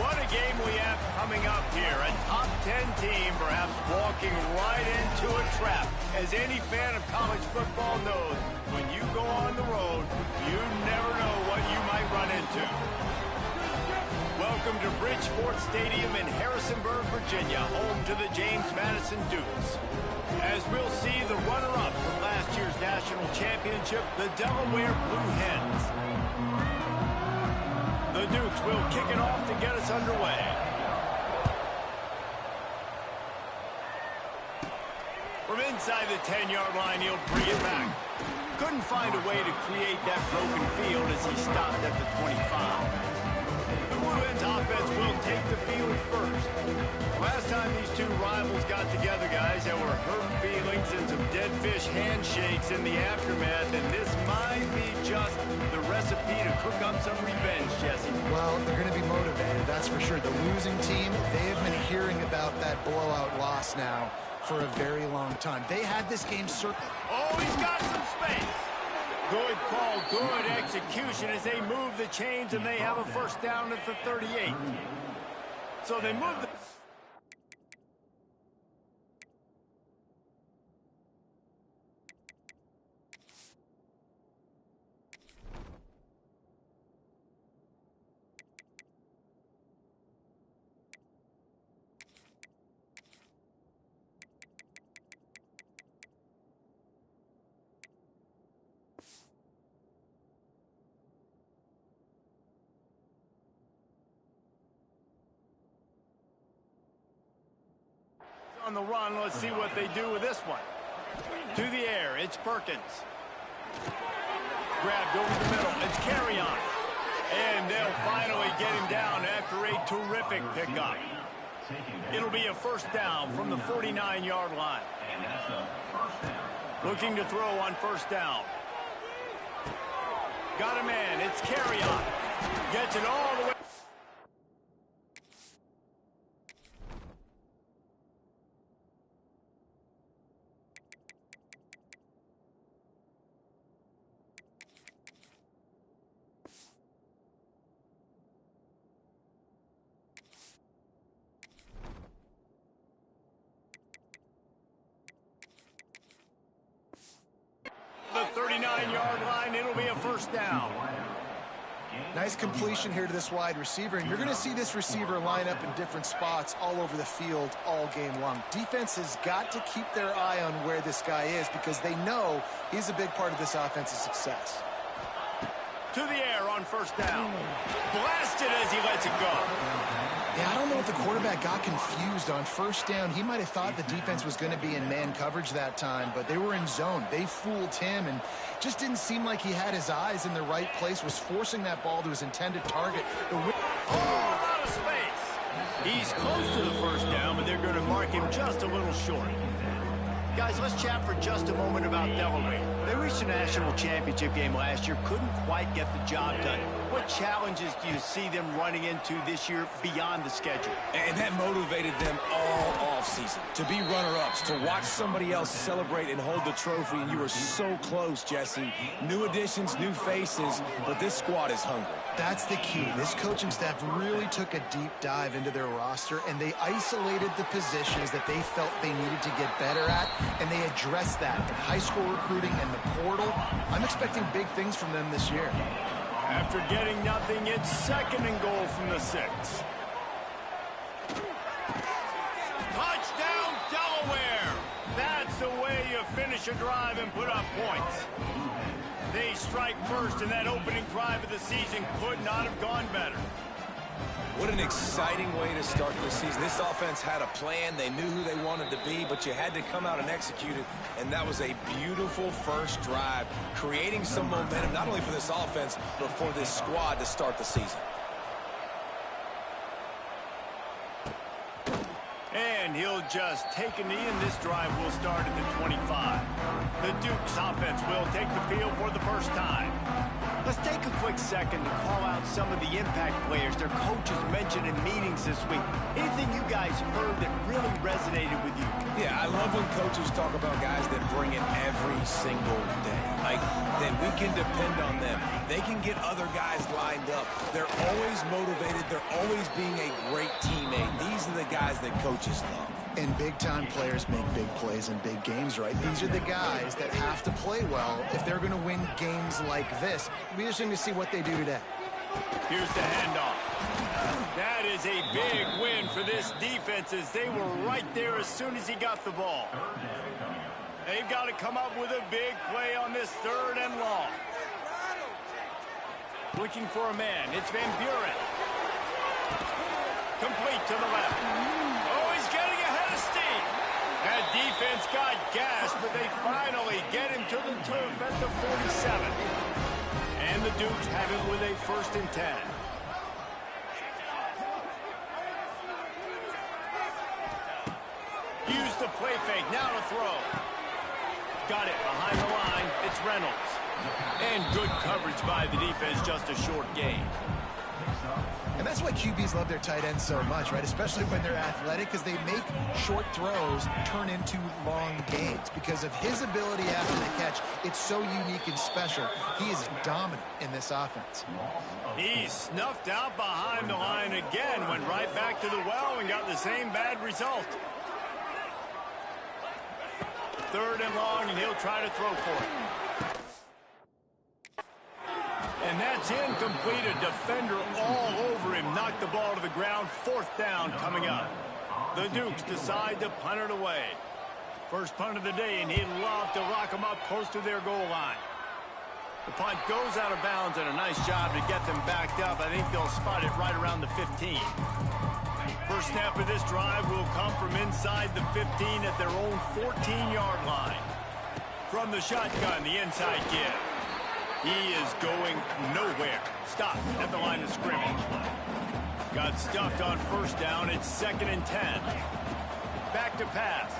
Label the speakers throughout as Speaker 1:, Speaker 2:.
Speaker 1: What a game we have coming up here. A top 10 team perhaps walking right into a trap. As any fan of college football knows, when you go on the road, you never know what you might run into. Welcome to Bridgeport Stadium in Harrisonburg, Virginia, home to the James Madison Dukes. As we'll see the runner-up from last year's national championship, the Delaware Blue Hens. The Dukes will kick it off to get us underway. From inside the 10-yard line, he'll bring it back. Couldn't find a way to create that broken field as he stopped at the 25. The Blue Hens offense will take the field first. Last time these two rivals got together, guys, there were hurt feelings and some dead fish handshakes in the aftermath, and this might be just the recipe to cook up some revenge, Jesse.
Speaker 2: Well, they're going to be motivated, that's for sure. The losing team, they have been hearing about that blowout loss now for a very long time. They had this game circled.
Speaker 1: Oh, he's got some space. Good call, good execution as they move the chains, and they have a first down at the 38. So they move the... On the run, let's see what they do with this one. To the air, it's Perkins. Grabbed over the middle, it's Carry-On. And they'll finally get him down after a terrific pickup. It'll be a first down from the 49-yard line. Looking to throw on first down. Got a man, it's Carry-On. Gets it all the way. The 39-yard line, it'll be a first down.
Speaker 2: Nice completion here to this wide receiver, and you're going to see this receiver line up in different spots all over the field all game long. Defense has got to keep their eye on where this guy is because they know he's a big part of this offense's success.
Speaker 1: To the air on first down. Blasted as he lets it go.
Speaker 2: Yeah, I don't know if the quarterback got confused on first down. He might have thought the defense was going to be in man coverage that time, but they were in zone. They fooled him and just didn't seem like he had his eyes in the right place, was forcing that ball to his intended target.
Speaker 1: Oh, a lot of space. He's close to the first down, but they're going to mark him just a little short. Guys, let's chat for just a moment about Delaware. They reached a national championship game last year, couldn't quite get the job done. What challenges do you see them running into this year beyond the schedule?
Speaker 3: And that motivated them all offseason to be runner-ups, to watch somebody else celebrate and hold the trophy, and you were so close, Jesse. New additions, new faces, but this squad is hungry.
Speaker 2: That's the key. This coaching staff really took a deep dive into their roster, and they isolated the positions that they felt they needed to get better at, and they addressed that in high school recruiting and the portal. I'm expecting big things from them this year.
Speaker 1: After getting nothing, it's second and goal from the 6. Touchdown, Delaware! That's the way you finish a drive and put up points. They strike first, and that opening drive of the season could not have gone better.
Speaker 3: What an exciting way to start the season. This offense had a plan. They knew who they wanted to be, but you had to come out and execute it, and that was a beautiful first drive, creating some momentum, not only for this offense, but for this squad to start the season.
Speaker 1: And he'll just take a knee, and this drive will start at the 25. The Dukes offense will take the field for the first time. Let's take a quick second to call out some of the impact players their coaches mentioned in meetings this week. Anything you guys heard that really resonated with you?
Speaker 3: Yeah, I love when coaches talk about guys that bring it every single day. Like, that we can depend on them. They can get other guys lined up. They're always motivated. They're always being a great teammate. These are the guys that coaches love.
Speaker 2: And big-time players make big plays in big games, right? These are the guys that have to play well if they're going to win games like this. It'll be interesting to see what they do today.
Speaker 1: Here's the handoff. That is a big win for this defense as they were right there as soon as he got the ball. They've got to come up with a big play on this 3rd and long. Looking for a man. It's Van Buren. Complete to the left. Oh, he's getting ahead of steam. That defense got gassed, but they finally get him to the turf at the 47. And the Dukes have it with a 1st and 10. Use the play fake. Now to throw. Got it behind the line. It's Reynolds. And good coverage by the defense. Just a short gain.
Speaker 2: And that's why QBs love their tight ends so much, right? Especially when they're athletic, because they make short throws turn into long gains. Because of his ability after the catch, it's so unique and special. He is dominant in this offense.
Speaker 1: He snuffed out behind the line again, went right back to the well and got the same bad result. 3rd and long, and he'll try to throw for it. And that's incomplete. A defender all over him. Knocked the ball to the ground. 4th down coming up. The Dukes decide to punt it away. First punt of the day, and he'd love to lock them up close to their goal line. The punt goes out of bounds, and a nice job to get them backed up. I think they'll spot it right around the 15. First snap of this drive will come from inside the 15 at their own 14-yard line. From the shotgun, the inside give. He is going nowhere. Stop at the line of scrimmage. Got stuffed on 1st down. It's 2nd and 10. Back to pass.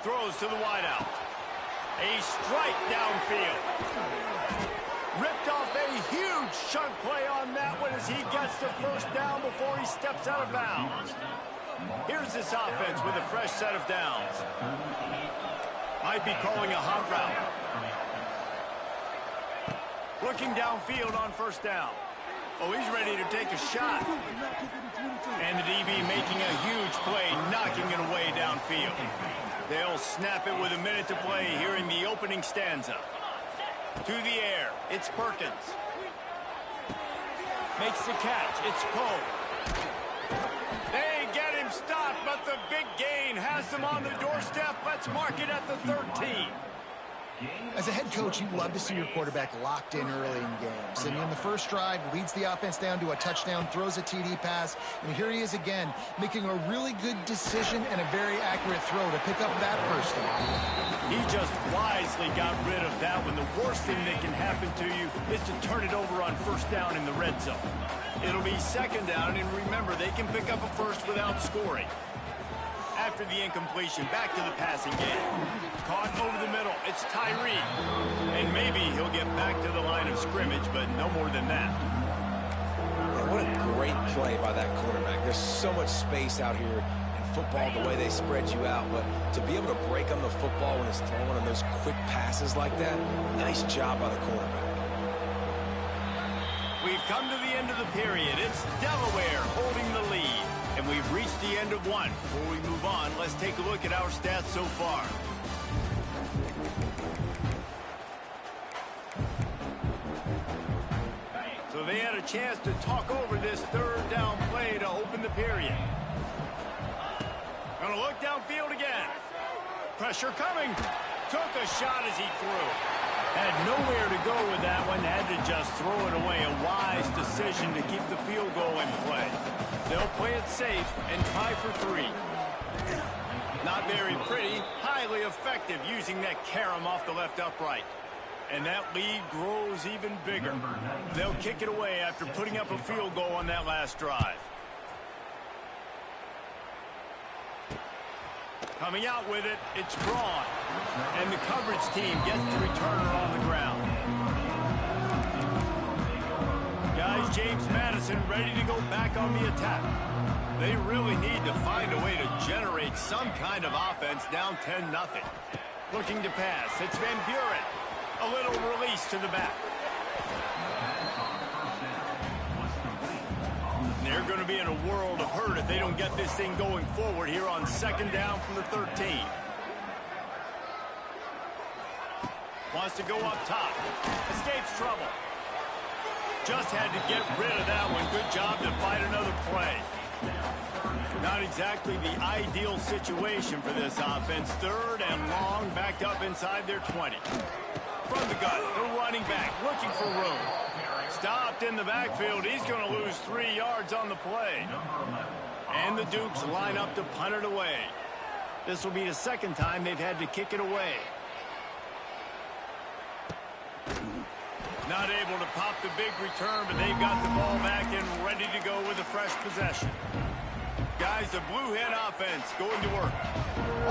Speaker 1: Throws to the wideout. A strike downfield. Ripped off a huge chunk play on that one as he gets the 1st down before he steps out of bounds. Here's this offense with a fresh set of downs. Might be calling a hot route. Looking downfield on 1st down. Oh, he's ready to take a shot. And the DB making a huge play, knocking it away downfield. They'll snap it with a minute to play here in the opening stanza. To the air, it's Perkins. Makes the catch, it's Poe. They get him stopped, but the big gain has them on the doorstep. Let's mark it at the 13.
Speaker 2: As a head coach, you love to see your quarterback locked in early in games. And in the first drive, leads the offense down to a touchdown, throws a TD pass, and here he is again, making a really good decision and a very accurate throw to pick up that 1st down.
Speaker 1: He just wisely got rid of that one. The worst thing that can happen to you is to turn it over on 1st down in the red zone. It'll be 2nd down, and remember, they can pick up a 1st without scoring. After the incompletion, back to the passing game. Caught over the middle, it's Tyree. And maybe he'll get back to the line of scrimmage, but no more than that.
Speaker 3: And what a great play by that quarterback. There's so much space out here in football, the way they spread you out, but to be able to break on the football when it's thrown on those quick passes like that, nice job by the quarterback.
Speaker 1: We've come to the end of the period. It's Delaware holding the lead. And we've reached the end of one. Before we move on, let's take a look at our stats so far. So they had a chance to talk over this 3rd down play to open the period. Gonna look downfield again. Pressure coming. Took a shot as he threw. Had nowhere to go with that one. Had to just throw it away. A wise decision to keep the field goal in play. They'll play it safe and try for 3. Not very pretty, highly effective using that carom off the left upright. And that lead grows even bigger. They'll kick it away after putting up a field goal on that last drive. Coming out with it, it's Braun. And the coverage team gets the returner on the ground. James Madison ready to go back on the attack. They really need to find a way to generate some kind of offense down 10-0. Looking to pass. It's Van Buren. A little release to the back. They're going to be in a world of hurt if they don't get this thing going forward here on 2nd down from the 13. Wants to go up top. Escapes trouble. Just had to get rid of that one. Good job to fight another play. Not exactly the ideal situation for this offense. 3rd and long, backed up inside their 20. From the gun, the running back looking for room. Stopped in the backfield. He's going to lose 3 yards on the play. And the Dukes line up to punt it away. This will be the 2nd time they've had to kick it away. Not able to pop the big return, but they've got the ball back and ready to go with a fresh possession. Guys, the Blue Hen offense going to work.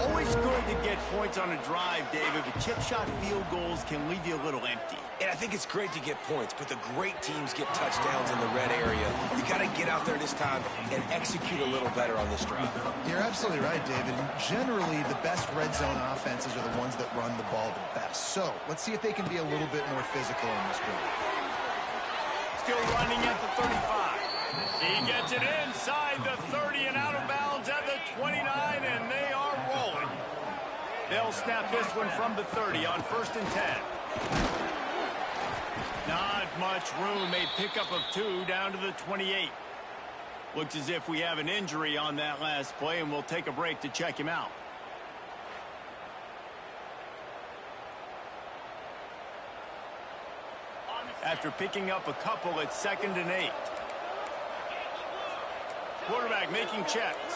Speaker 1: Always good to get points on a drive, David, but chip shot field goals can leave you a little empty.
Speaker 3: And I think it's great to get points, but the great teams get touchdowns in the red area. You got to get out there this time and execute a little better on this drive.
Speaker 2: You're absolutely right, David. Generally, the best red zone offenses are the ones that run the ball the best. So let's see if they can be a little bit more physical in this drive.
Speaker 1: Still running at the 35. He gets it inside the 30 and out of bounds at the 29, and they are rolling. They'll snap this one from the 30 on 1st and 10. Not much room. A pickup of 2 down to the 28. Looks as if we have an injury on that last play, and we'll take a break to check him out. After picking up a couple at 2nd and 8. Quarterback making checks.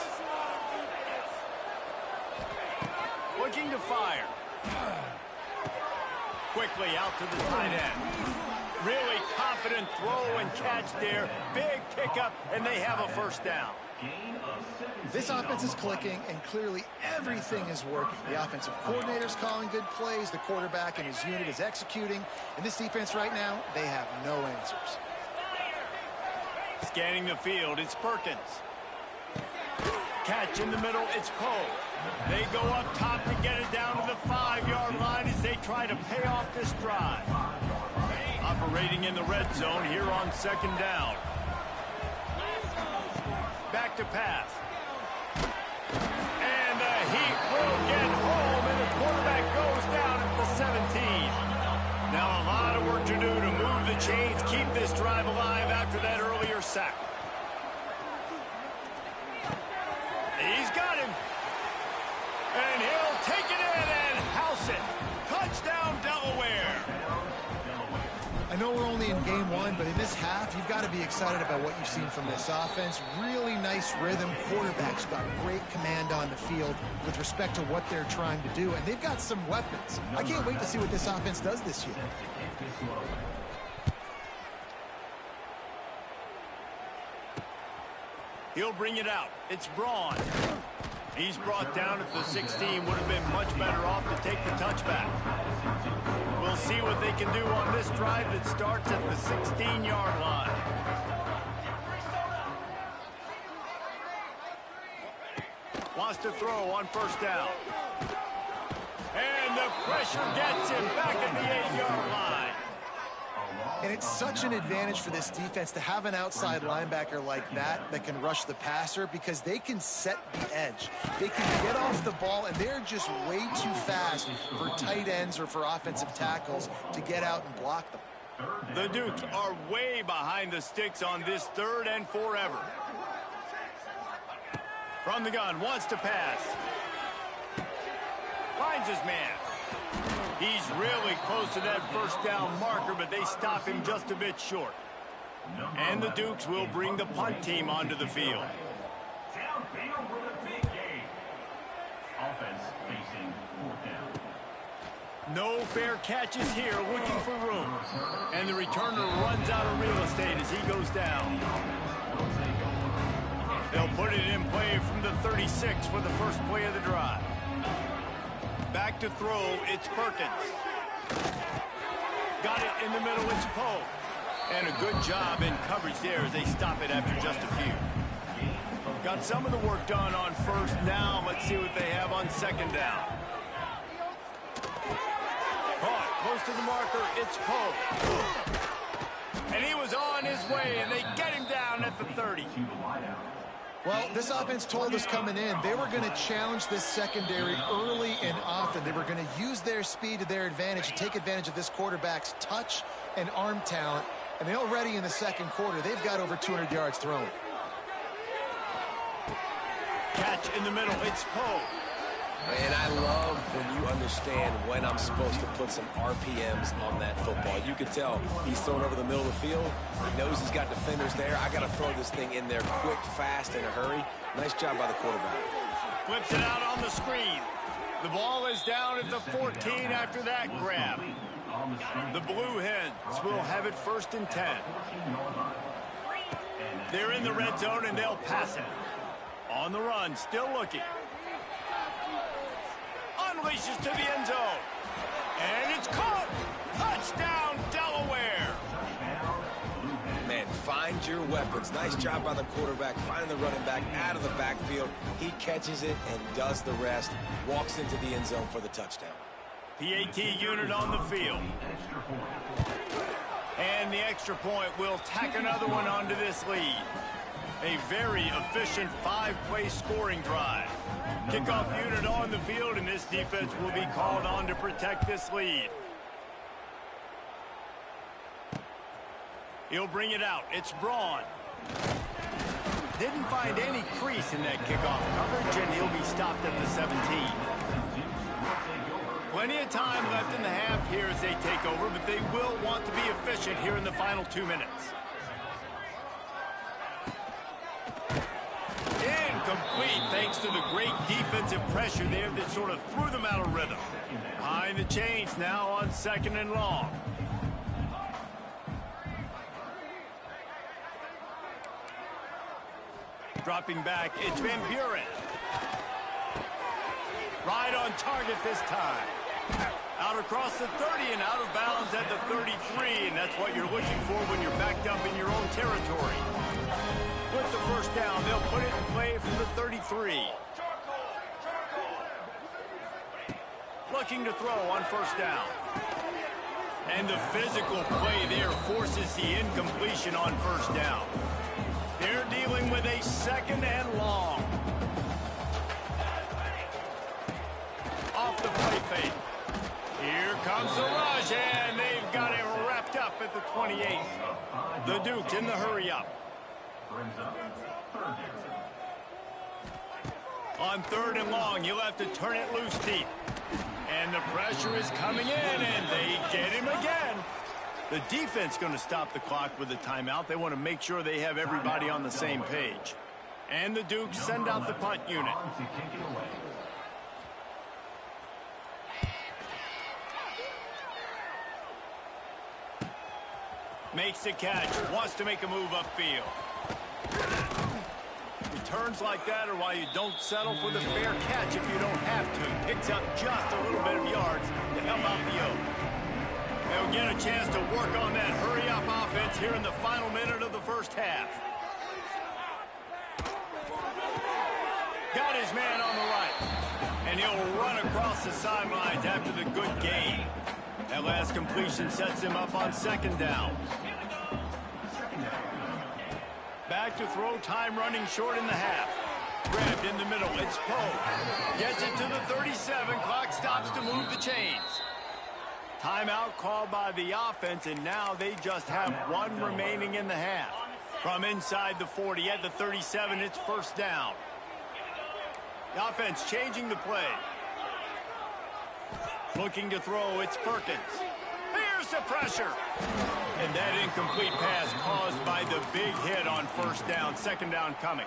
Speaker 1: Looking to fire. Quickly out to the tight end. Really confident throw and catch there. Big pickup, and they have a 1st down.
Speaker 2: This offense is clicking, and clearly everything is working. The offensive coordinator's calling good plays. The quarterback and his unit is executing. And this defense right now, they have no answers.
Speaker 1: Scanning the field, it's Perkins. Catch in the middle, it's Poe. They go up top to get it down to the 5-yard line as they try to pay off this drive. Operating in the red zone here on 2nd down. Back to pass. And the heat will get home, and the quarterback goes down at the 17. Now a lot of work to do to move the chains, keep this drive alive after that earlier sack. He's got him. And he'll take it in and house it. Touchdown, Delaware.
Speaker 2: I know we're only in game 1, but in this half, you've got to be excited about what you've seen from this offense. Really nice rhythm. Quarterback's got great command on the field with respect to what they're trying to do, and they've got some weapons. I can't wait to see what this offense does this year.
Speaker 1: He'll bring it out. It's Braun. He's brought down at the 16. Would have been much better off to take the touchback. We'll see what they can do on this drive that starts at the 16-yard line. Wants to throw on 1st down. And the pressure gets him back at the 8-yard line.
Speaker 2: And it's such an advantage for this defense to have an outside linebacker like that can rush the passer, because they can set the edge. They can get off the ball, and they're just way too fast for tight ends or for offensive tackles to get out and block them.
Speaker 1: The Dukes are way behind the sticks on this 3rd and forever. From the gun, wants to pass. Finds his man. He's really close to that 1st down marker, but they stop him just a bit short. And the Dukes will bring the punt team onto the field.
Speaker 4: Downfield with a big game. Offense facing 4th down.
Speaker 1: No fair catches here, looking for room. And the returner runs out of real estate as he goes down. They'll put it in play from the 36 for the first play of the drive. Back to throw, it's Perkins. Got it in the middle, it's Poe. And a good job in coverage there as they stop it after just a few. Got some of the work done on first. Now let's see what they have on second down. Caught close to the marker. It's Pope. And he was on his way, and they get him down at the 30.
Speaker 2: Well, this offense told us coming in they were going to challenge this secondary early and often. They were going to use their speed to their advantage and take advantage of this quarterback's touch and arm talent. And they already in the second quarter, they've got over 200 yards thrown.
Speaker 1: Catch in the middle. It's Poe.
Speaker 3: And I love when you understand when I'm supposed to put some RPMs on that football. You can tell he's thrown over the middle of the field. He knows he's got defenders there. I got to throw this thing in there quick, fast, in a hurry. Nice job by the quarterback.
Speaker 1: Flips it out on the screen. The ball is down at the 14 after that grab. The Blue Hens will have it 1st and 10. They're in the red zone, and they'll pass it. On the run, still looking. Unleashes to the end zone. And it's caught. Touchdown, Delaware.
Speaker 3: Man, find your weapons. Nice job by the quarterback, finding the running back out of the backfield. He catches it and does the rest. Walks into the end zone for the touchdown.
Speaker 1: PAT unit on the field. And the extra point will tack another one onto this lead. A very efficient 5-play scoring drive. Kickoff unit on the field, and this defense will be called on to protect this lead. He'll bring it out. It's Braun. Didn't find any crease in that kickoff coverage, and he'll be stopped at the 17. Plenty of time left in the half here as they take over, but they will want to be efficient here in the final 2 minutes. Incomplete thanks to the great defensive pressure there that sort of threw them out of rhythm. Behind the chains now on 2nd and long. Dropping back, it's Van Buren. Right on target this time. Out across the 30 and out of bounds at the 33, and that's what you're looking for when you're backed up in your own territory. With the 1st down, they'll put it in play from the 33. Looking to throw on 1st down. And the physical play there forces the incompletion on 1st down. They're dealing with a 2nd and long. Off the play fake. Here comes the rush, and they've got it wrapped up at the 28. The Dukes in the hurry up. On 3rd and long, you'll have to turn it loose deep. And the pressure is coming in, and they get him again. The defense going to stop the clock with a timeout. They want to make sure they have everybody on the same page. And the Dukes send out the punt unit. Makes the catch, wants to make a move upfield. Returns like that are why you don't settle for the fair catch if you don't have to. Picks up just a little bit of yards to help out the Oak. They'll get a chance to work on that hurry-up offense here in the final minute of the 1st half. Got his man on the right. And he'll run across the sidelines after the good gain. That last completion sets him up on 2nd down. Back to throw, time running short in the half. Grabbed in the middle, it's Poe. Gets it to the 37, clock stops to move the chains. Timeout called by the offense, and now they just have 1 remaining in the half. From inside the 40 at the 37, it's 1st down. The offense changing the play. Looking to throw, it's Perkins. Here's the pressure. And that incomplete pass caused by the big hit on 1st down. 2nd down coming.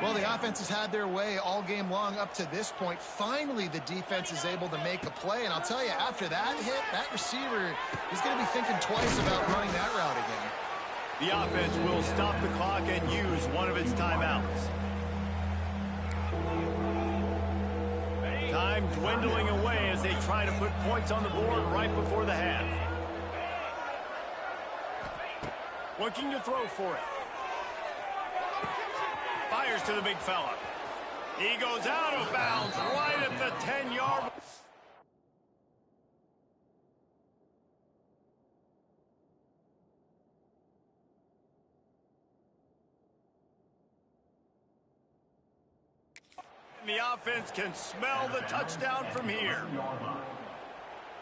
Speaker 2: Well, the offense has had their way all game long up to this point. Finally, the defense is able to make a play. And I'll tell you, after that hit, that receiver is going to be thinking twice about running that route again.
Speaker 1: The offense will stop the clock and use one of its timeouts. Time dwindling away as they try to put points on the board right before the half. Looking to throw for it. Fires to the big fella. He goes out of bounds right at the 10-yard line. The offense can smell the touchdown from here.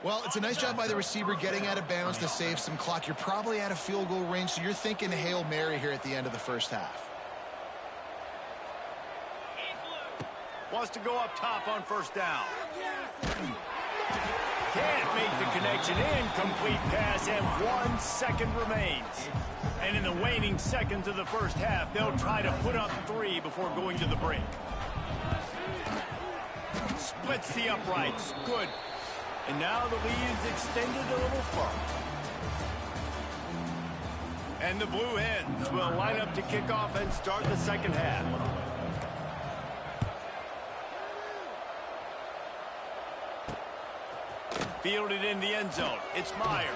Speaker 2: Well, it's a nice job by the receiver getting out of bounds to save some clock. You're probably out of field goal range, so you're thinking Hail Mary here at the end of the first half.
Speaker 1: Wants to go up top on first down. Can't make the connection. Incomplete pass, and 1 second remains. And in the waning seconds of the first half, they'll try to put up 3 before going to the break. Splits the uprights. Good. And now the lead is extended a little further. And the Blue Hens will line up to kick off and start the second half. Fielded in the end zone. It's Myers.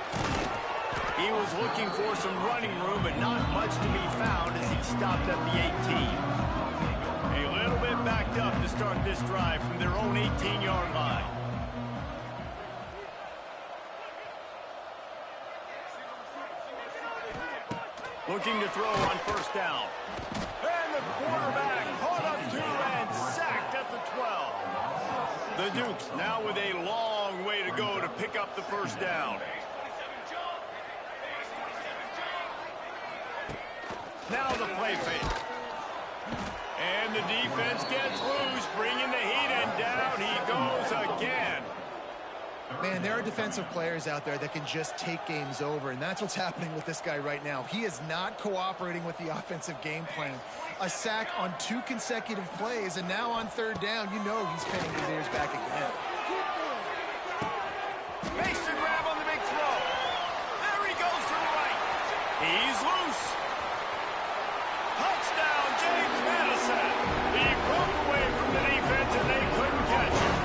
Speaker 1: He was looking for some running room, but not much to be found as he stopped at the 18. A little bit backed up to start this drive from their own 18-yard line. Looking to throw on first down. And the quarterback caught up to and sacked at the 12. The Dukes now with a long way to go to pick up the first down. Now the play fake. And the defense gets loose, bringing the heat, and down he goes again.
Speaker 2: Man, there are defensive players out there that can just take games over, and that's what's happening with this guy right now. He is not cooperating with the offensive game plan. A sack on 2 consecutive plays, and now on third down, you know he's pinning his ears back again.
Speaker 1: Makes the grab on the big throw. There he goes to the right. He's loose. Touchdown, James Madison. He broke away from the defense, and they couldn't catch him.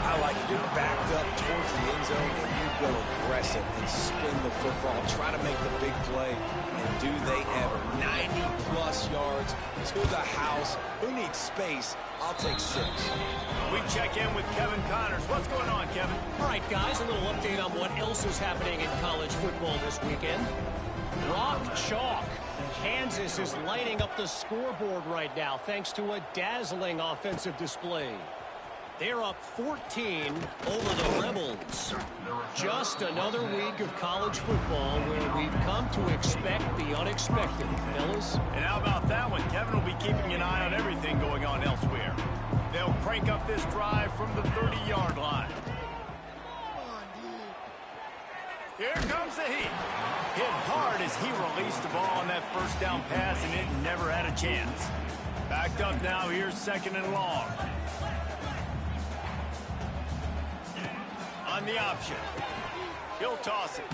Speaker 3: I like it. You're backed up towards the end zone, and you go aggressive and spin the football, try to make the big play, and do they ever. 90-plus yards to the house. Who needs space? I'll take 6.
Speaker 1: We check in with Kevin Connors. What's going on, Kevin?
Speaker 5: All right, guys, a little update on what else is happening in college football this weekend. Rock chalk. Kansas is lighting up the scoreboard right now thanks to a dazzling offensive display. They're up 14 over the Rebels. Just another week of college football where we've come to expect the unexpected, fellas.
Speaker 1: And how about that one? Kevin will be keeping an eye on everything going on elsewhere. They'll crank up this drive from the 30-yard line. Here comes the heat. Hit hard as he released the ball on that first down pass, and it never had a chance. Backed up now, here's second and long. On the option. He'll toss it.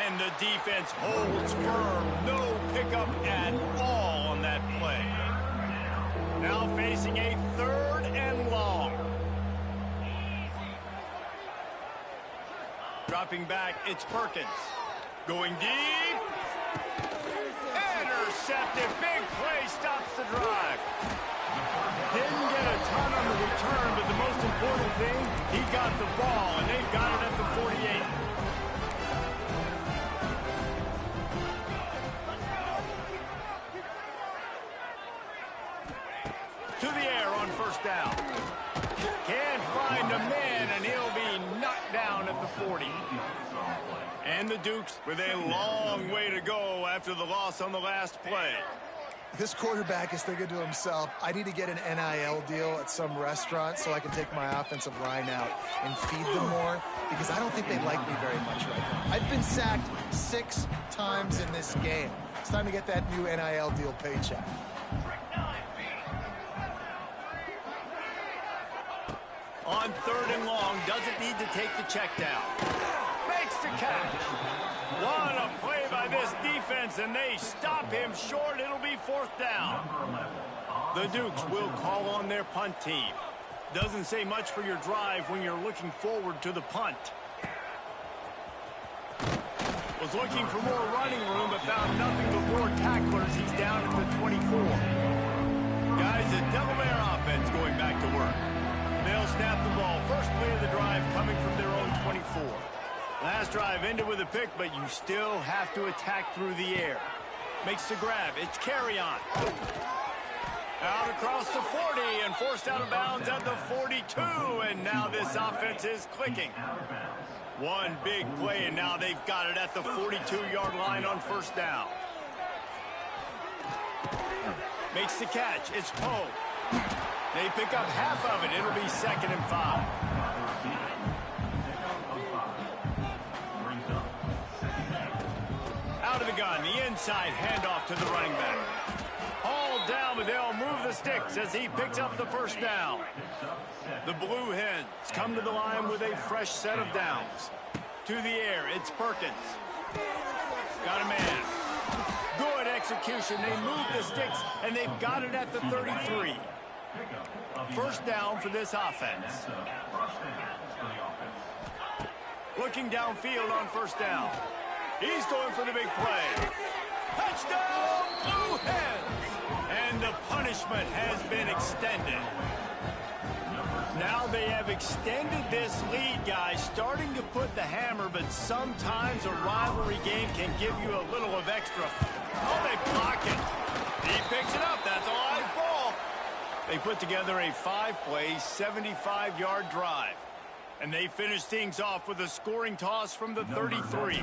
Speaker 1: And the defense holds firm. No pickup at all on that play. Now facing a third and long. Dropping back, it's Perkins. Going deep. Intercepted. Big play stops the drive. Didn't get a ton on the return, but the most important thing, he got the ball, and they've got it at the 48. To the air on first down. Can't find a man, and he'll be knocked down at the 40. And the Dukes with a long way to go after the loss on the last play.
Speaker 2: This quarterback is thinking to himself, I need to get an NIL deal at some restaurant so I can take my offensive line out and feed them more, because I don't think they like me very much right now. I've been sacked 6 times in this game. It's time to get that new NIL deal paycheck.
Speaker 1: On third and long, doesn't need to take the check down. Makes the catch. What a play by this defense, and they stop him short. It'll be fourth down. The Dukes will call on their punt team. Doesn't say much for your drive when you're looking forward to the punt. Was looking for more running room, but found nothing but more tacklers. He's down at the 24. Guys, the Devil Mare offense going back to work. They'll snap the ball. First play of the drive coming from their own 24. Last drive ended with a pick, but you still have to attack through the air. Makes the grab. It's carry on. Out across the 40 and forced out of bounds at the 42. And now this offense is clicking. One big play, and now they've got it at the 42-yard line on first down. Makes the catch. It's Poe. They pick up half of it. It'll be 2nd and 5. Out of the gun, the inside handoff to the running back. Hauled down, but they'll move the sticks as he picks up the first down. The Blue Hens come to the line with a fresh set of downs. To the air, it's Perkins. Got a man. Good execution. They move the sticks, and they've got it at the 33. First down for this offense. Looking downfield on first down. He's going for the big play. Touchdown, Blue Hens! And the punishment has been extended. Now they have extended this lead, guys, starting to put the hammer, but sometimes a rivalry game can give you a little of extra. Oh, they block it. He picks it up. That's a live ball. They put together a 5-play, 75-yard drive. And they finish things off with a scoring toss from the 33.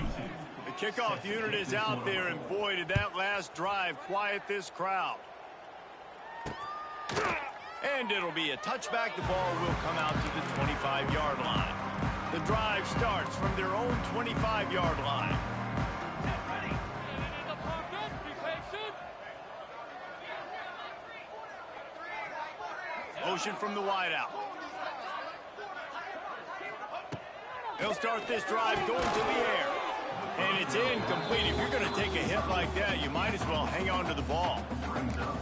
Speaker 1: The kickoff unit is out there, and boy, did that last drive quiet this crowd. And it'll be a touchback. The ball will come out to the 25-yard line. The drive starts from their own 25-yard line. Motion from the wideout. They'll start this drive going to the air. And it's incomplete. If you're going to take a hit like that, you might as well hang on to the ball.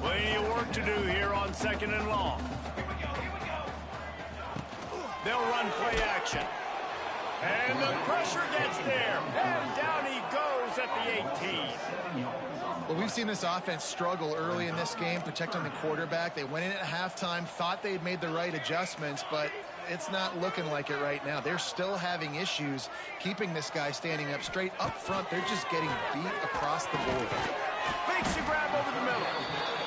Speaker 1: Plenty of work to do here on 2nd and long. They'll run play action. And the pressure gets there. And down he goes at the 18.
Speaker 2: Well, we've seen this offense struggle early in this game, protecting the quarterback. They went in at halftime, thought they'd made the right adjustments, but it's not looking like it right now. They're still having issues keeping this guy standing up straight. Up front, they're just getting beat across the board.
Speaker 1: Makes the grab over the middle.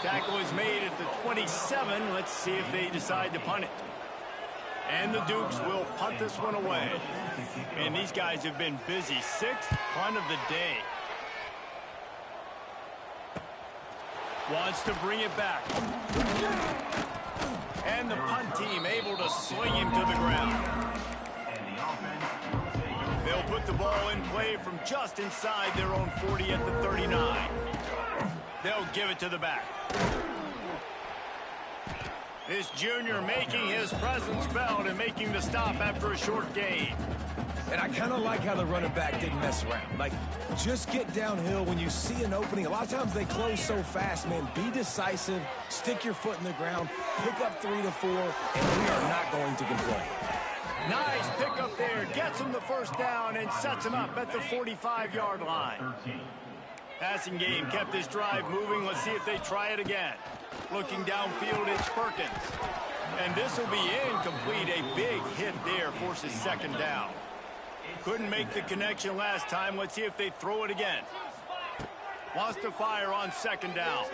Speaker 1: Tackle is made at the 27. Let's see if they decide to punt it. And the Dukes will punt this one away. And these guys have been busy. 6th punt of the day. Wants to bring it back. And the punt team able to swing him to the ground. They'll put the ball in play from just inside their own 40 at the 39. They'll give it to the back. This junior making his presence felt and making the stop after a short gain.
Speaker 3: And I kind of like how the running back didn't mess around. Like, just get downhill when you see an opening. A lot of times they close so fast, man. Be decisive, stick your foot in the ground, pick up 3 to 4, and we are not going to complain.
Speaker 1: Nice pick up there. Gets him the first down and sets him up at the 45-yard line. Passing game kept this drive moving. Let's see if they try it again. Looking downfield, it's Perkins. And this will be incomplete. A big hit there forces 2nd down. Couldn't make the connection last time. Let's see if they throw it again. Wants to fire on 2nd down.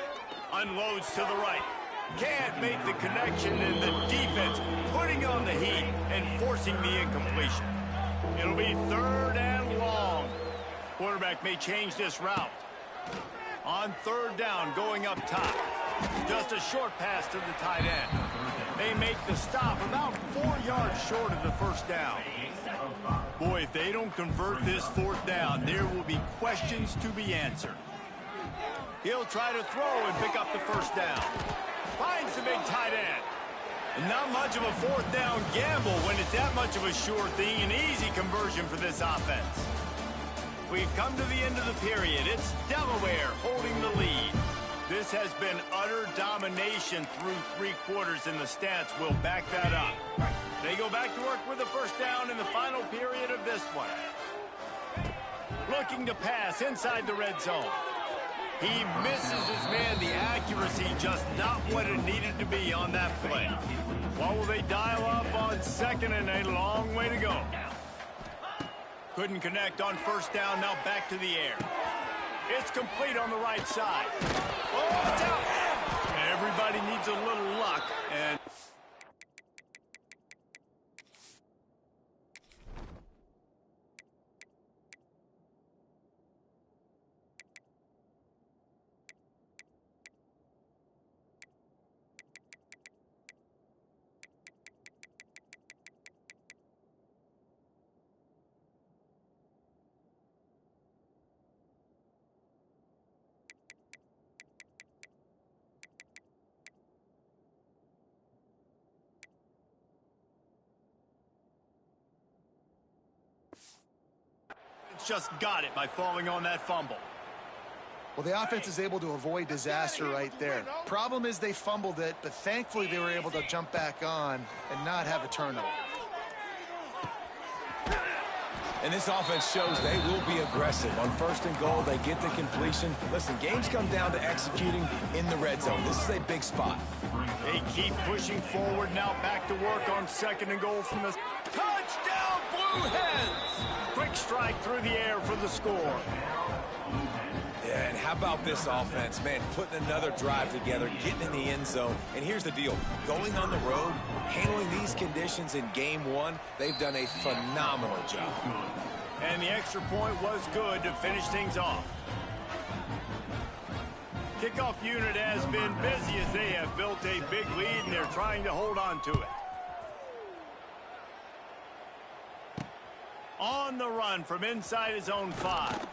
Speaker 1: Unloads to the right. Can't make the connection, and the defense putting on the heat and forcing the incompletion. It'll be 3rd and long. Quarterback may change this route. On 3rd down, going up top. Just a short pass to the tight end. They make the stop about 4 yards short of the first down. Boy, if they don't convert this 4th down, there will be questions to be answered. He'll try to throw and pick up the first down. Finds the big tight end. And not much of a 4th down gamble when it's that much of a sure thing. An easy conversion for this offense. We've come to the end of the period. It's Delaware holding the lead. This has been utter domination through 3 quarters, and the stats will back that up. They go back to work with the first down in the final period of this one. looking to pass inside the red zone. He misses his man. The accuracy just not what it needed to be on that play. What will they dial up on second and a long way to go? Couldn't connect on first down. Now back to the air. It's complete on the right side. Oh, it's out. Everybody needs a little luck. And just got it by falling on that fumble.
Speaker 2: Well, the offense is able to avoid disaster right there. Problem is they fumbled it, but thankfully they were able to jump back on and not have a turnover.
Speaker 3: And this offense shows they will be aggressive. On first and goal, they get the completion. Listen, games come down to executing in the red zone. This is a big spot.
Speaker 1: They keep pushing forward. Now back to work on second and goal from the touchdown Blue Hens. Quick strike through the air for the score.
Speaker 3: Yeah, and how about this offense, man, putting another drive together, getting in the end zone. And here's the deal, going on the road, handling these conditions in game one, they've done a phenomenal job.
Speaker 1: And the extra point was good to finish things off. Kickoff unit has been busy as they have built a big lead and they're trying to hold on to it. On the run from inside his own 5.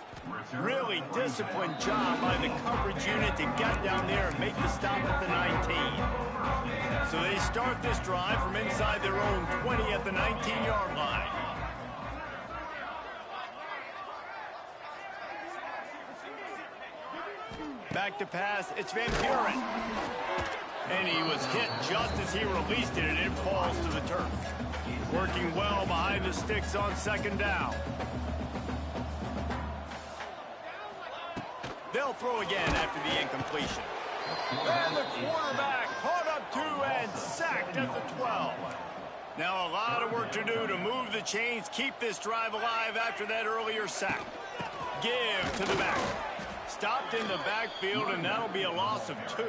Speaker 1: Really disciplined job by the coverage unit to get down there and make the stop at the 19. So they start this drive from inside their own 20 at the 19-yard line. Back to pass, it's Van Buren. And he was hit just as he released it, and it falls to the turf. Working well behind the sticks on second down. They'll throw again after the incompletion. And the quarterback caught up 2 and sacked at the 12. Now a lot of work to do to move the chains, keep this drive alive after that earlier sack. Give to the back. Stopped in the backfield, and that'll be a loss of 2.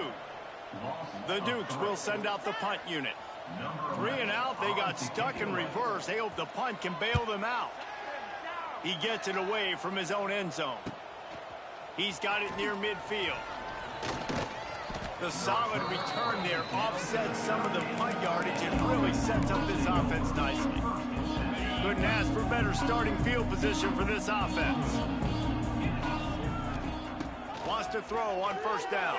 Speaker 1: The Dukes will send out the punt unit. 3 and out, they got stuck in reverse. They hope the punt can bail them out. He gets it away from his own end zone. He's got it near midfield. The solid return there offsets some of the punt yardage and really sets up this offense nicely. Couldn't ask for better starting field position for this offense. Wants to throw on first down.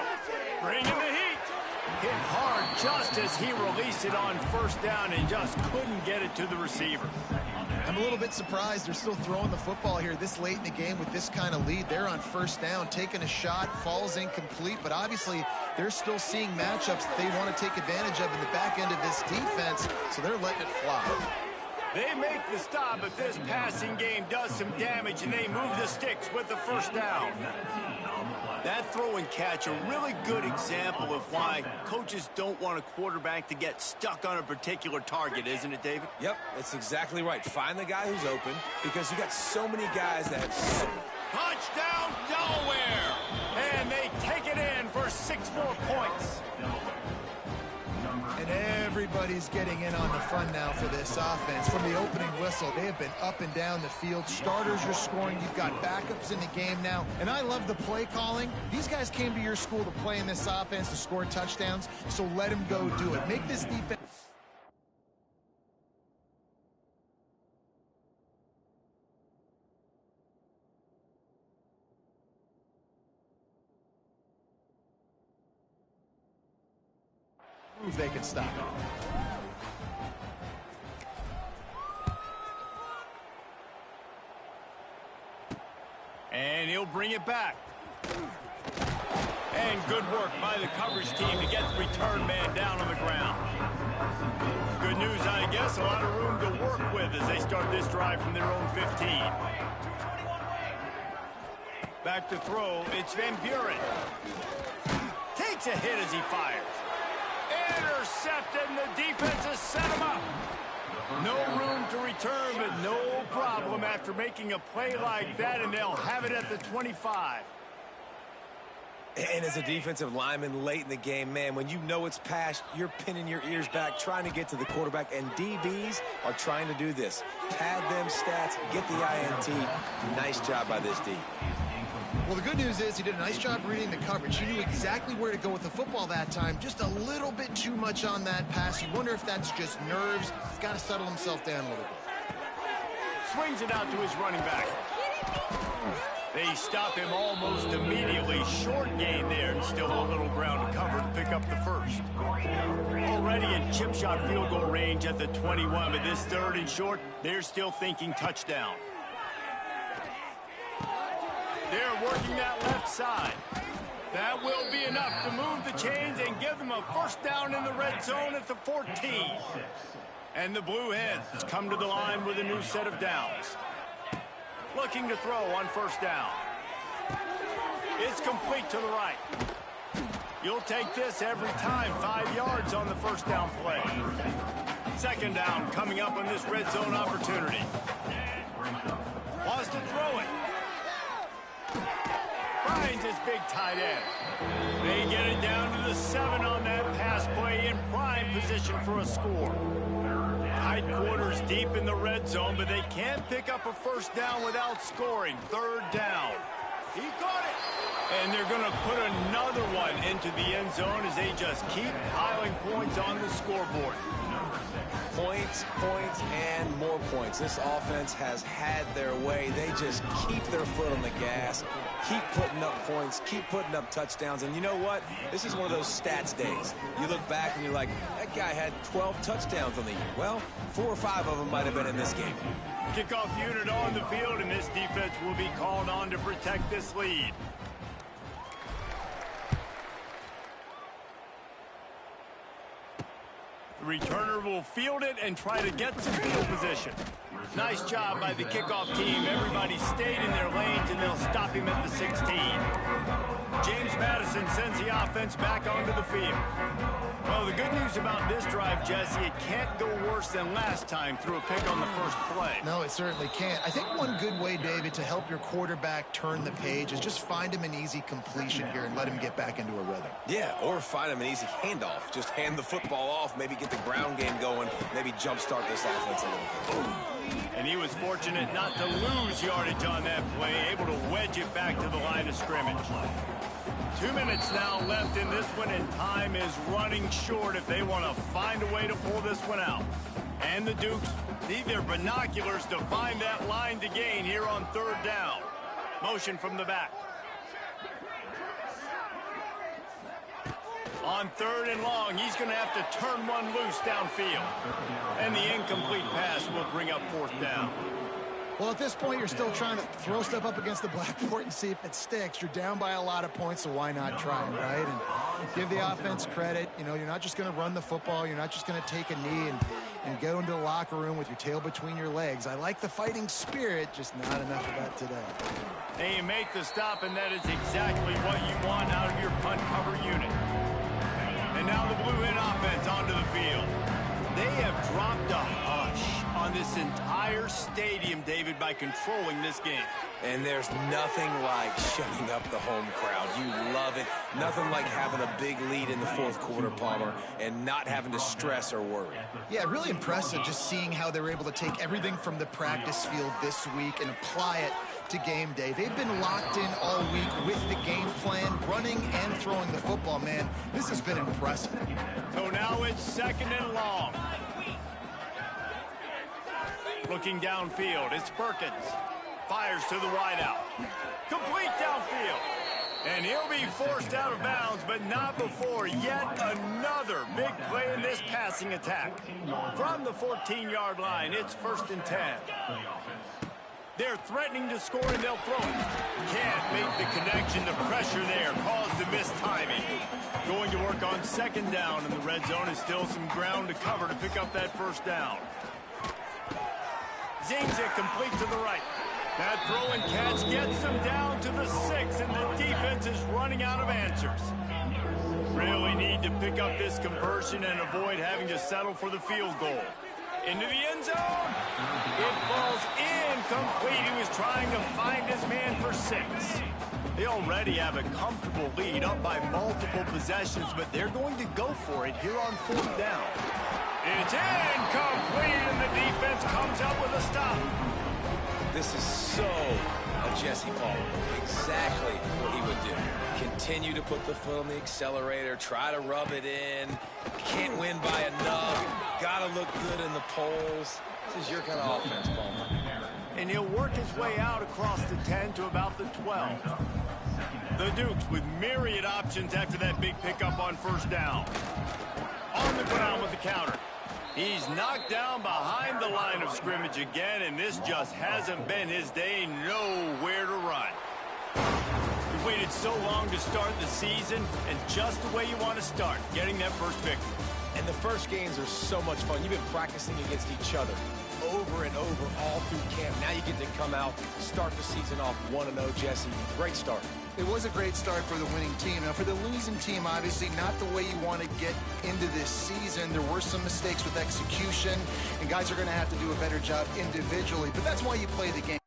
Speaker 1: Bringing the heat. Hit hard just as he released it on first down and just couldn't get it to the receiver.
Speaker 2: I'm a little bit surprised they're still throwing the football here this late in the game with this kind of lead. They're on first down, taking a shot, falls incomplete, but obviously they're still seeing matchups that they want to take advantage of in the back end of this defense, so they're letting it fly.
Speaker 1: They make the stop, but this passing game does some damage, and they move the sticks with the first down. That throw and catch, a really good example of why coaches don't want a quarterback to get stuck on a particular target, isn't it, David?
Speaker 3: Yep, that's exactly right. Find the guy who's open, because you got so many guys that have...
Speaker 1: Touchdown, Delaware! And they take it in for 6 more points.
Speaker 2: And everybody's getting in on the fun now for this offense. From the opening whistle, they have been up and down the field. Starters are scoring. You've got backups in the game now. And I love the play calling. These guys came to your school to play in this offense to score touchdowns, so let them go do it. Make this defense... they can stop it.
Speaker 1: And he'll bring it back. And good work by the coverage team to get the return man down on the ground. Good news, I guess, a lot of room to work with as they start this drive from their own 15. Back to throw, it's Van Buren. Takes a hit as he fires. Intercepted, and the defense has set him up. No room to return, but no problem after making a play like that, and they'll have it at the 25.
Speaker 3: And as a defensive lineman late in the game, man, when you know it's past, you're pinning your ears back, trying to get to the quarterback, and DBs are trying to do this. Pad them stats, get the INT. Nice job by this D.
Speaker 2: Well, the good news is he did a nice job reading the coverage. He knew exactly where to go with the football that time. Just a little bit too much on that pass. You wonder if that's just nerves. He's got to settle himself down a little bit.
Speaker 1: Swings it out to his running back. They stop him almost immediately. Short gain there, and still a little ground to cover to pick up the first. Already in chip shot field goal range at the 21, but this third and short, they're still thinking touchdown. They're working that left side. That will be enough to move the chains and give them a first down in the red zone at the 14. And the Blue Hens come to the line with a new set of downs. Looking to throw on first down. It's complete to the right. You'll take this every time. 5 yards on the first down play. Second down coming up on this red zone opportunity. Wants to throw it. Finds his big tight end. They get it down to the 7 on that pass play in prime position for a score. Tight quarters deep in the red zone, but they can't pick up a first down without scoring. Third down. He got it. And they're going to put another one into the end zone as they just keep piling points on the scoreboard.
Speaker 3: Points, points, and more points. This offense has had their way. They just keep their foot on the gas, keep putting up points, keep putting up touchdowns. And you know what? This is one of those stats days. You look back and you're like, that guy had 12 touchdowns on the year. Well, 4 or 5 of them might have been in this game.
Speaker 1: Kickoff unit on the field, and this defense will be called on to protect this lead. The returner will field it and try to get some field position. Nice job by the kickoff team. Everybody stayed in their lanes, and they'll stop him at the 16. James Madison sends the offense back onto the field. Well, the good news about this drive, Jesse, it can't go worse than last time through a pick on the first play.
Speaker 2: No, it certainly can't. I think one good way, David, to help your quarterback turn the page is just find him an easy completion here and let him get back into a rhythm.
Speaker 3: Yeah, or find him an easy handoff. Just hand the football off, maybe get the ground game going, maybe jumpstart this offense a little bit.
Speaker 1: And he was fortunate not to lose yardage on that play, able to wedge it back to the line of scrimmage. 2 minutes now left in this one, and time is running short if they want to find a way to pull this one out. And the Dukes need their binoculars to find that line to gain here on third down. Motion from the back. On third and long, he's going to have to turn one loose downfield. And the incomplete pass will bring up fourth down.
Speaker 2: Well, at this point, you're still trying to throw stuff up against the blackboard and see if it sticks. You're down by a lot of points, so why not try, right? And give the offense credit. You know, you're not just going to run the football. You're not just going to take a knee and go into the locker room with your tail between your legs. I like the fighting spirit, just not enough of that today.
Speaker 1: And you make the stop, and that is exactly what you want out of your punt cover unit. And now the Blue Hen offense onto the field. They have dropped a hush on this entire stadium, David, by controlling this game.
Speaker 3: And there's nothing like shutting up the home crowd. You love it. Nothing like having a big lead in the fourth quarter, Palmer, and not having to stress or worry.
Speaker 2: Yeah, really impressive just seeing how they were able to take everything from the practice field this week and apply it to game day. They've been locked in all week with the game plan, running and throwing the football, man. This has been impressive.
Speaker 1: So now it's second and long. Looking downfield, it's Perkins. Fires to the wideout. Complete downfield. And he'll be forced out of bounds, but not before yet another big play in this passing attack. From the 14-yard line, it's 1st and 10. They're threatening to score, and they'll throw it. Can't make the connection. The pressure there caused the missed timing. Going to work on second down, and the red zone is still some ground to cover to pick up that first down. Zings it complete to the right. That throw and catch gets them down to the 6, and the defense is running out of answers. Really need to pick up this conversion and avoid having to settle for the field goal. Into the end zone. It falls incomplete. He was trying to find his man for 6. They already have a comfortable lead up by multiple possessions, but they're going to go for it here on 4th down. It's incomplete, and the defense comes up with a stop.
Speaker 3: This is so a Jesse Paul. Exactly what he would do. Continue to put the foot on the accelerator, try to rub it in. Can't win by enough. Gotta look good in the polls. This is your kind of offense, Palmer.
Speaker 1: And he'll work his way out across the 10 to about the 12. The Dukes with myriad options after that big pickup on 1st down. On the ground with the counter. He's knocked down behind the line of scrimmage again, and this just hasn't been his day. Nowhere to run. We've waited so long to start the season, and just the way you want to start, getting that first victory.
Speaker 3: And the first games are so much fun. You've been practicing against each other over and over all through camp. Now you get to come out, start the season off 1-0, Jesse. Great start.
Speaker 2: It was a great start for the winning team. Now, for the losing team, obviously not the way you want to get into this season. There were some mistakes with execution, and guys are going to have to do a better job individually. But that's why you play the game.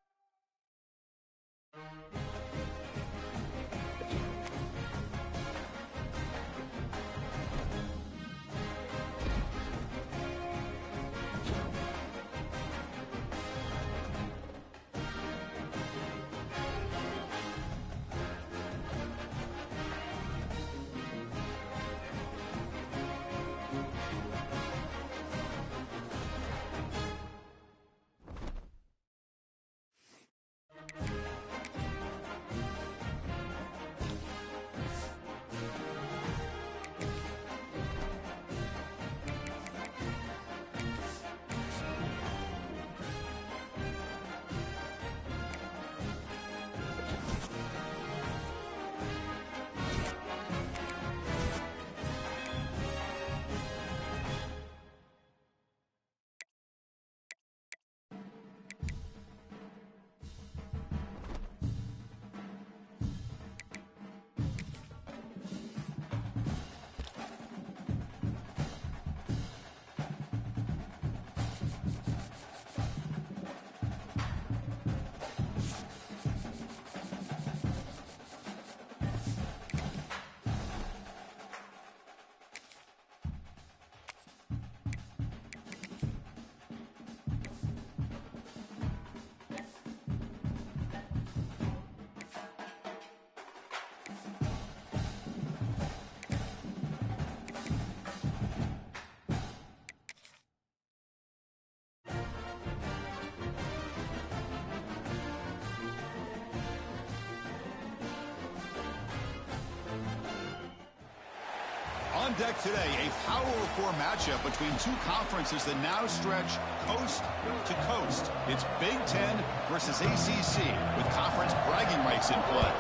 Speaker 6: On deck today, a Power 4 matchup between two conferences that now stretch coast to coast. It's Big Ten versus ACC with conference bragging rights in play.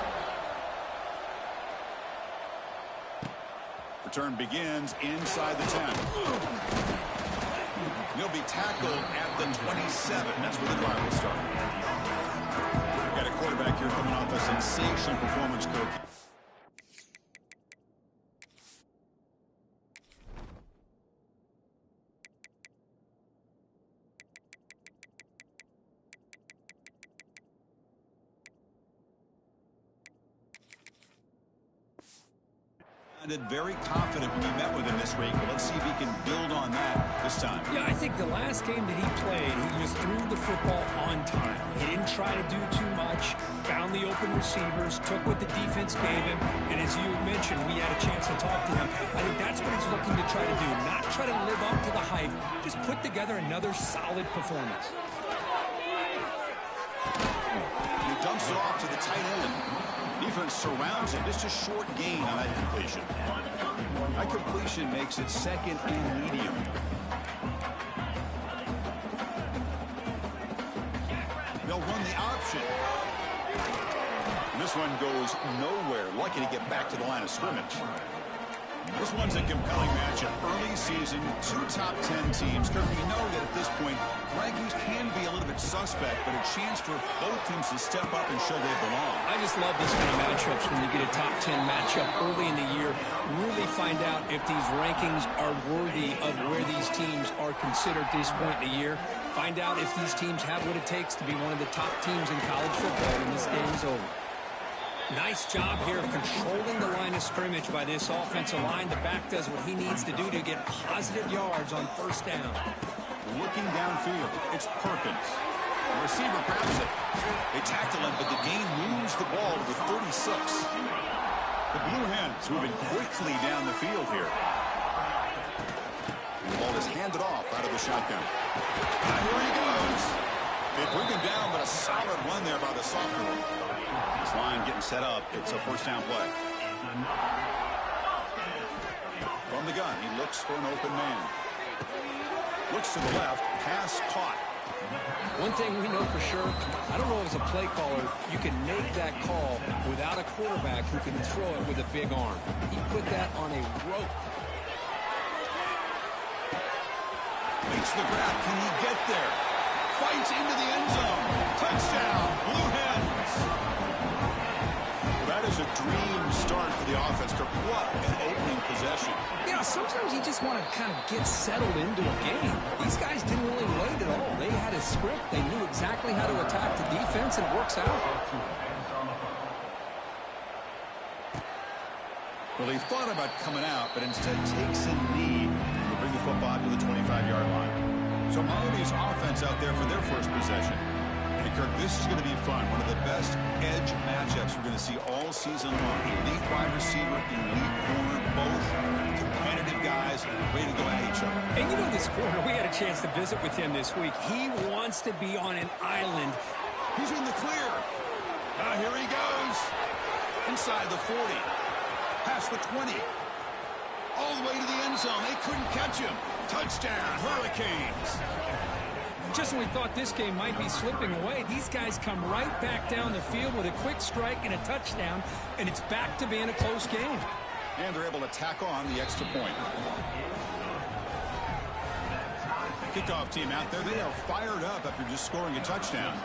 Speaker 6: Return begins inside the 10. He'll be tackled at the 27. That's where the drive will start. We've got a quarterback here coming off a sensational performance, Coach. Very confident when we met with him this week, but let's see if he can build on that this time.
Speaker 7: Yeah, I think the last game that he played, he just threw the football on time. He didn't try to do too much, found the open receivers, took what the defense gave him, and as you mentioned, we had a chance to talk to him. I think that's what he's looking to try to do, not try to live up to the hype, just put together another solid performance.
Speaker 6: He dumps it off to the tight end. Defense surrounds him. Just a short gain on that completion. That completion makes it second and medium. They'll run the option. And this one goes nowhere. Lucky to get back to the line of scrimmage. This one's a compelling matchup. Early season, two top 10 teams. Kirk, we know that at this point, rankings can be a little bit start suspect, but a chance for both teams to step up and show they belong.
Speaker 7: I just love this kind of matchups when you get a top 10 matchup early in the year. Really find out if these rankings are worthy of where these teams are considered at this point in the year. Find out if these teams have what it takes to be one of the top teams in college football when this game is over. Nice job here of controlling the line of scrimmage by this offensive line. The back does what he needs to do to get positive yards on first down.
Speaker 6: Looking downfield, it's Perkins. The receiver grabs it. They tackle him, but the gain moves the ball to the 36. The Blue Hens moving quickly down the field here. The ball is handed off out of the shotgun. And here he goes. They bring him down, but a solid run there by the sophomore. This line getting set up. It's a first down play. From the gun, he looks for an open man. Looks to the left, pass caught.
Speaker 7: One thing we know for sure, I don't know as a play caller, you can make that call without a quarterback who can throw it with a big arm. He put that on a rope.
Speaker 6: Makes the grab. Can he get there? Fights into the end zone. Touchdown, Blue Hens. That is a dream start for the offense. What an opening possession.
Speaker 7: You know, sometimes you just want to kind of get settled into a game. These guys didn't really wait at all. They had a script. They knew exactly how to attack the defense, and it works out.
Speaker 6: Well, they thought about coming out, but instead takes a knee to bring the football to the 25-yard line. So Mahoney's offense out there for their first possession. Hey, Kirk, this is going to be fun. One of the best edge matchups we're going to see all season long. Elite wide receiver, elite corner, both competitive guys ready to go at each other.
Speaker 7: And you know this corner, we had a chance to visit with him this week. He wants to be on an island.
Speaker 6: He's in the clear. Now here he goes. Inside the 40. Past the 20. All the way to the end zone. They couldn't catch him. Touchdown, Hurricanes.
Speaker 7: Just when we thought this game might be slipping away, these guys come right back down the field with a quick strike and a touchdown, and it's back to being a close game.
Speaker 6: And they're able to tack on the extra point. Kickoff team out there. They are fired up after just scoring a touchdown.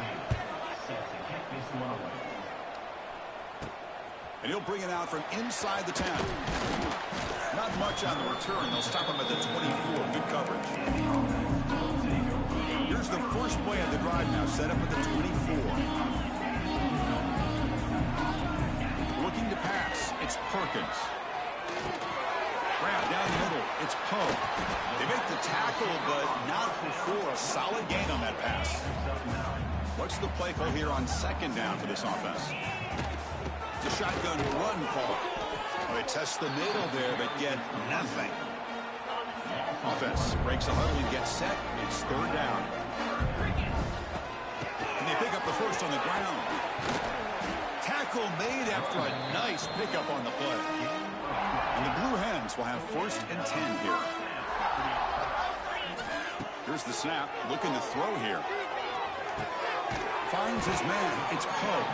Speaker 6: And he'll bring it out from inside the 10. Not much on the return. They'll stop him at the 24. Good coverage. Here's the first play of the drive now. Set up at the 24. Looking to pass. It's Perkins. Grab down the middle. It's Poe. They make the tackle, but not before a solid gain on that pass. What's the play call here on second down for this offense? It's a shotgun run call. Well, they test the middle there, but get nothing. Offense breaks a huddle and gets set. It's third down. And they pick up the first on the ground. Tackle made after a nice pickup on the play. And the Blue Hens will have first and 10 here. Here's the snap. Looking to throw here. Finds his man. It's Poe.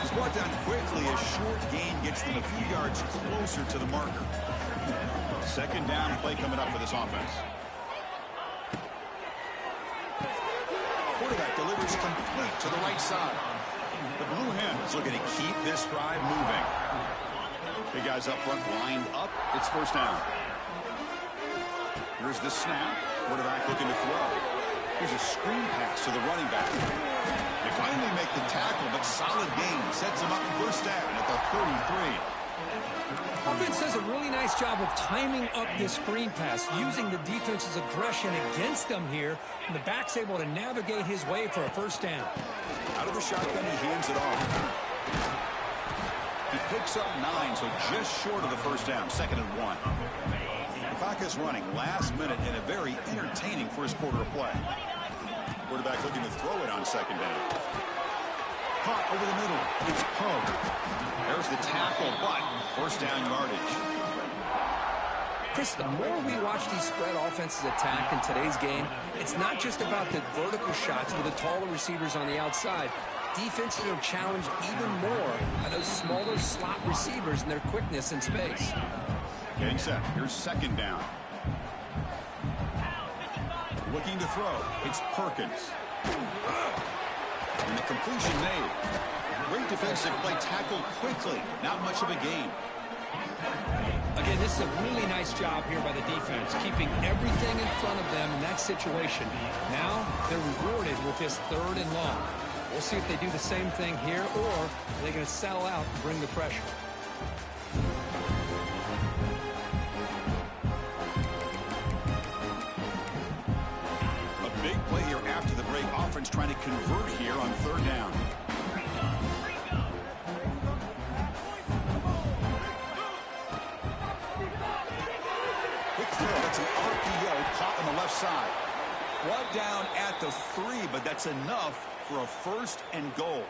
Speaker 6: He's brought down quickly. A short gain gets them a few yards closer to the marker. Second down play coming up for this offense. Quarterback delivers complete to the right side. The Blue Hens looking to keep this drive moving. Big guys up front lined up. It's first down. Here's the snap. Quarterback looking to throw. Here's a screen pass to the running back. They finally make the tackle, but solid gain sets them up first down at the 33.
Speaker 7: Offense does a really nice job of timing up this screen pass, using the defense's aggression against them here, and the back's able to navigate his way for a first down.
Speaker 6: Out of the shotgun, he hands it off. He picks up 9, so just short of the first down, second and 1. The clock is running last minute in a very entertaining first quarter of play. Quarterback looking to throw it on second down. Caught over the middle. It's Poe. There's the tackle, but first down yardage.
Speaker 7: Chris, the more we watch these spread offenses attack in today's game, it's not just about the vertical shots with the taller receivers on the outside. Defenses are challenged even more by those smaller slot receivers and their quickness in space.
Speaker 6: Getting set. Here's second down. Looking to throw. It's Perkins. And the completion made. Great defensive play, tackled quickly. Not much of a gain.
Speaker 7: Again, this is a really nice job here by the defense, keeping everything in front of them in that situation. Now they're rewarded with this 3rd and long. We'll see if they do the same thing here, or are they going to settle out and bring the pressure.
Speaker 6: A big play here after the break. Offense trying to convert here on 3rd down. Quick throw. That's an RPO caught on the left side. Brought down at the 3, but that's enough for a 1st and goal.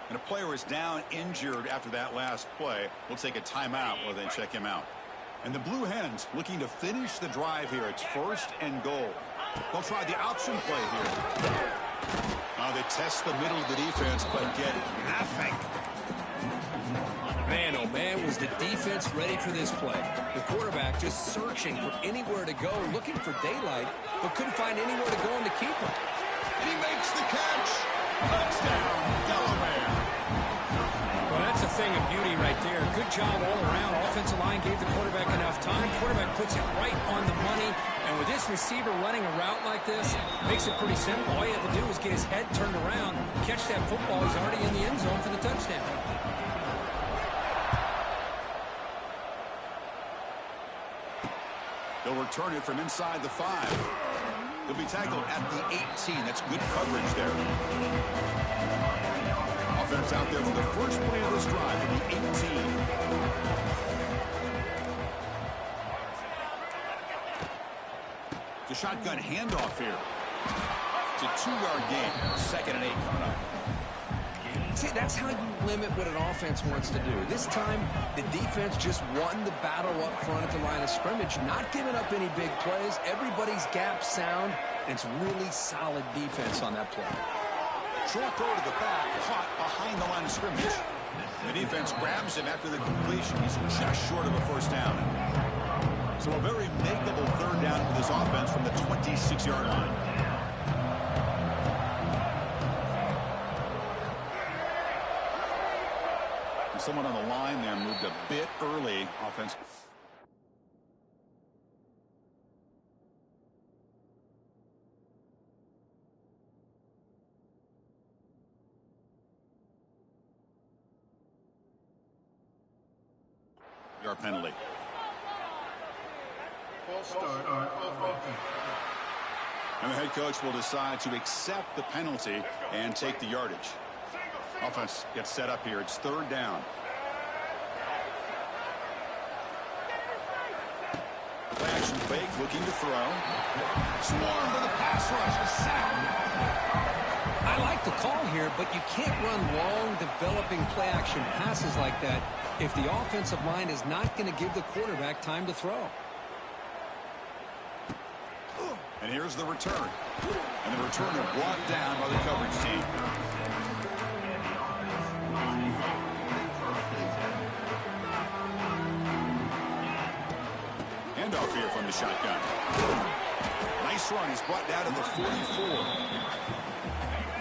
Speaker 6: And a player is down injured after that last play. We'll take a timeout while they check him out. And the Blue Hens looking to finish the drive here. It's 1st and goal. They'll try the option play here. They test the middle of the defense, but get nothing.
Speaker 7: Man, oh man, was the defense ready for this play. The quarterback just searching for anywhere to go, looking for daylight, but couldn't find anywhere to go on the keeper.
Speaker 6: And he makes the catch. Touchdown, Delaware.
Speaker 7: Well, that's a thing of beauty right there. Good job all around. Offensive line gave the quarterback enough time. Quarterback puts it right on the money. And with this receiver running a route like this, makes it pretty simple. All you have to do is get his head turned around, catch that football. He's already in the end zone for the touchdown.
Speaker 6: They'll return it from inside the 5. They'll be tackled at the 18. That's good coverage there. Offense out there for the first play of this drive at the 18. It's a shotgun handoff here. It's a 2-yard gain. 2nd and 8 coming up.
Speaker 7: See, that's how you limit what an offense wants to do. This time, the defense just won the battle up front at the line of scrimmage, not giving up any big plays. Everybody's gap sound, and it's really solid defense on that play.
Speaker 6: Short throw to the back, caught behind the line of scrimmage. The defense grabs him after the completion. He's just short of a 1st down. So a very makeable 3rd down for this offense from the 26-yard line. Someone on the line there moved a bit early. Offense. Yard penalty. And the head coach will decide to accept the penalty and take the yardage. Offense gets set up here. It's 3rd down. Play action fake, looking to throw. Swarm for the pass rush. A sack.
Speaker 7: I like the call here, but you can't run long, developing play action passes like that if the offensive line is not going to give the quarterback time to throw.
Speaker 6: And here's the return. And the returner brought down by the coverage team. Handoff here from the shotgun. Nice run. He's brought down to the 44.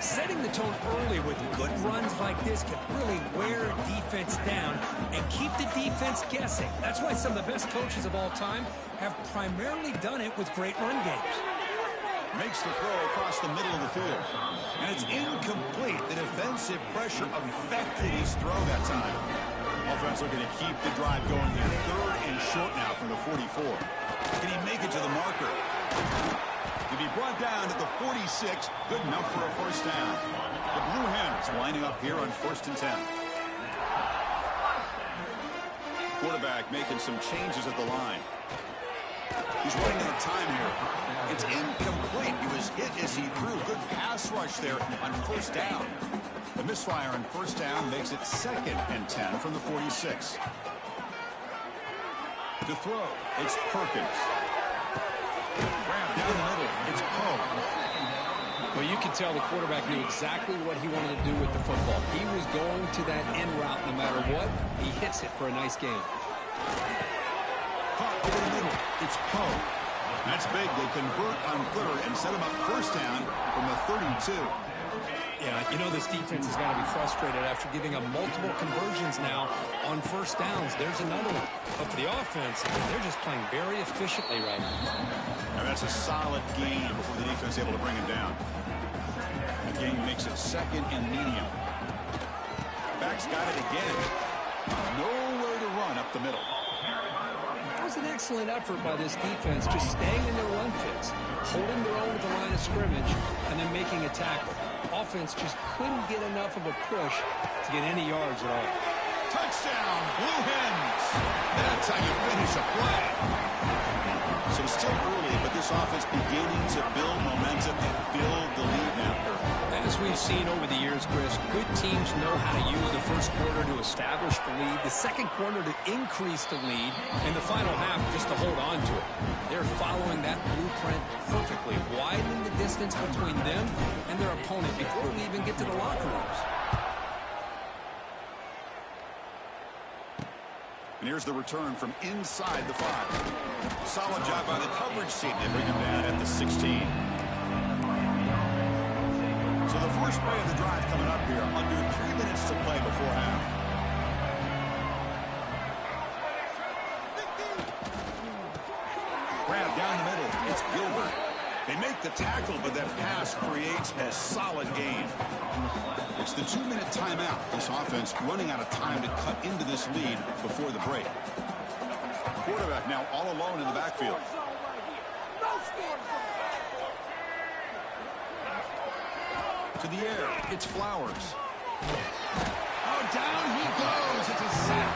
Speaker 7: Setting the tone early with good runs like this can really wear defense down and keep the defense guessing. That's why some of the best coaches of all time have primarily done it with great run games.
Speaker 6: Makes the throw across the middle of the field. And it's incomplete. The defensive pressure affected his throw that time. Offense looking to keep the drive going here. 3rd and short now from the 44. Can he make it to the marker? To be brought down at the 46. Good enough for a 1st down. The Blue Hens lining up here on 1st and 10. Quarterback making some changes at the line. He's running out of time here. It's incomplete. He was hit as he threw. Good pass rush there on 1st down. The misfire on 1st down makes it 2nd and 10 from the 46. To throw, it's Perkins. Grab down the middle, it's Poe.
Speaker 7: Well, you can tell the quarterback knew exactly what he wanted to do with the football. He was going to that end route no matter what. He hits it for a nice gain.
Speaker 6: Caught over the middle, it's Poe. That's big. They convert on 3rd and set him up 1st down from the 32.
Speaker 7: Yeah, you know this defense has got to be frustrated after giving them multiple conversions now on first downs. There's another one. But for the offense, they're just playing very efficiently right now.
Speaker 6: And that's a solid gain before the defense is able to bring him down. The game makes it second and medium. Back's got it again. Nowhere to run up the middle.
Speaker 7: That was an excellent effort by this defense, just staying in their run fits, holding their own at the line of scrimmage, and then making a tackle. Offense just couldn't get enough of a push to get any yards at all.
Speaker 6: Touchdown, Blue Hens. That's how you finish a play. So still early, but this offense beginning to build momentum and build the lead now.
Speaker 7: As we've seen over the years, Chris, good teams know how to use the first quarter to establish the lead, the second quarter to increase the lead, and the final half just to hold on to it. They're following that blueprint perfectly, widening the distance between them and their opponent before we even get to the locker rooms.
Speaker 6: And here's the return from inside the 5. Solid job by the coverage team. They bring him down at the 16. So the first play of the drive coming up here. Under 3 minutes to play before half. Grab down the middle. It's Gilbert. They make the tackle, but that pass creates a solid gain. It's the 2-minute timeout. This offense running out of time to cut into this lead before the break. Quarterback now all alone in the backfield. To the air, it's Flowers. Oh, down he goes. It's a sack.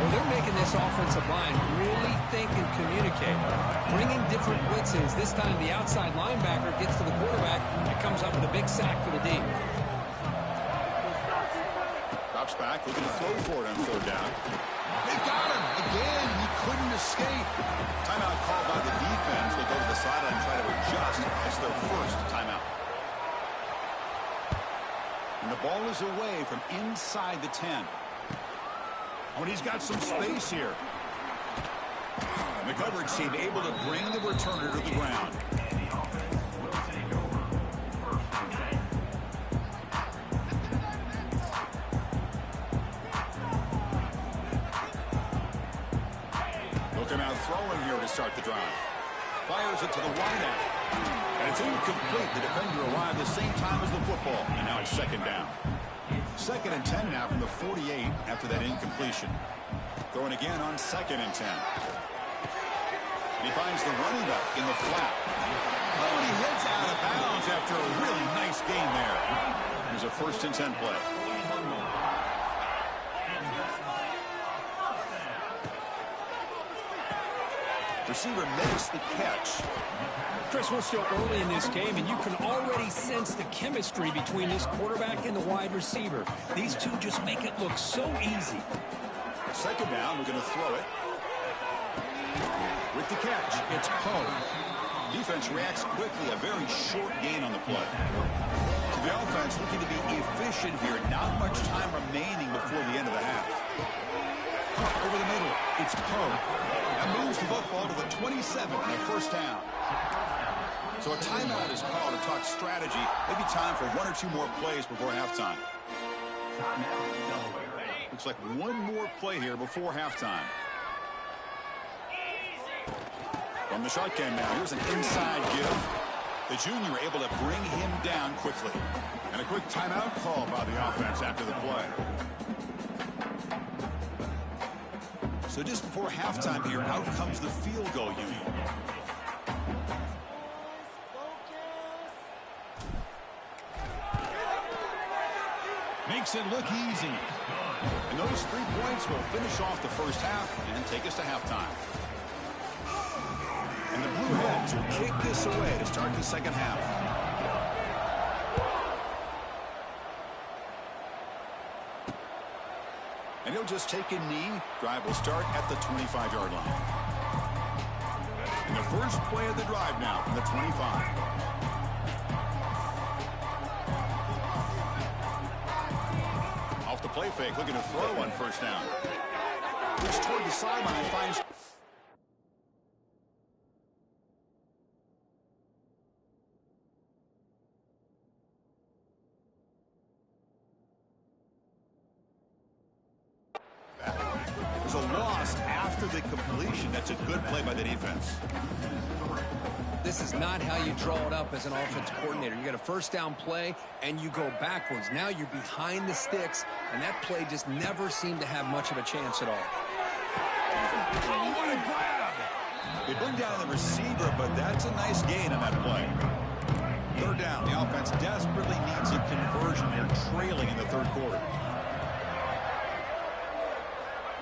Speaker 7: Well, they're making this offensive line really think and communicate. Bringing different blitzes. This time the outside linebacker gets to the quarterback and comes up with a big sack for the D.
Speaker 6: Drops back, looking to throw for it on third down. They've got him. Again, he couldn't escape. Timeout called by the defense. They'll go to the sideline and try to adjust. It's their first timeout. And the ball is away from inside the 10. Oh, and he's got some space here. And the coverage team able to bring the returner to the ground. They'll come out throwing here to start the drive. Fires it to the wideout. And it's incomplete. The defender arrived the same time as the football. And now it's second down. Second and 10 now from the 48 after that incompletion. Throwing again on second and 10. And he finds the running back in the flat. Oh, and he heads out of bounds after a really nice gain there. Here's a first and 10 play. Receiver makes the catch.
Speaker 7: Chris, we're still early in this game, and you can already sense the chemistry between this quarterback and the wide receiver. These two just make it look so easy.
Speaker 6: Second down, we're going to throw it. With the catch, it's Poe. Defense reacts quickly, a very short gain on the play. So the offense looking to be efficient here. Not much time remaining before the end of the half. Over the middle, it's Poe. That moves the football to the 27 and a first down. So a timeout is called to talk strategy. Maybe time for 1 or 2 more plays before halftime. Looks like one more play here before halftime. From the shotgun now, here's an inside give. The junior able to bring him down quickly. And a quick timeout call by the offense after the play. So just before halftime here, out comes the field goal unit. Makes it look easy. And those 3 points will finish off the first half and take us to halftime. And the Blue Hens will kick this away to start the second half. And he'll just take a knee. Drive will start at the 25-yard line. And the first play of the drive now from the 25. Off the play fake, looking to throw on first down. Looks toward the sideline, finds was a loss after the completion. That's a good play by the defense.
Speaker 7: This is not how you draw it up as an offensive coordinator. You got a first down play, and you go backwards. Now you're behind the sticks, and that play just never seemed to have much of a chance at all.
Speaker 6: Oh, what a grab! They bring down the receiver, but that's a nice gain on that play. Third down. The offense desperately needs a conversion. They're trailing in the third quarter.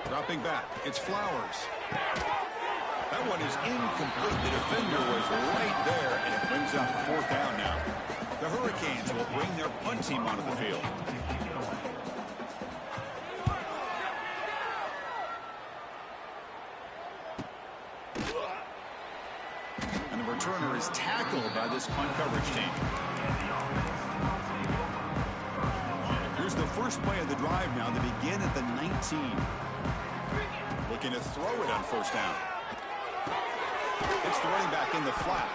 Speaker 6: Dropping back. It's Flowers. That one is incomplete. The defender was right there, and it brings up fourth down now. The Hurricanes will bring their punt team onto the field. And the returner is tackled by this punt coverage team. Here's the first play of the drive now. They begin at the 19. Looking to throw it on first down. It's the running back in the flat.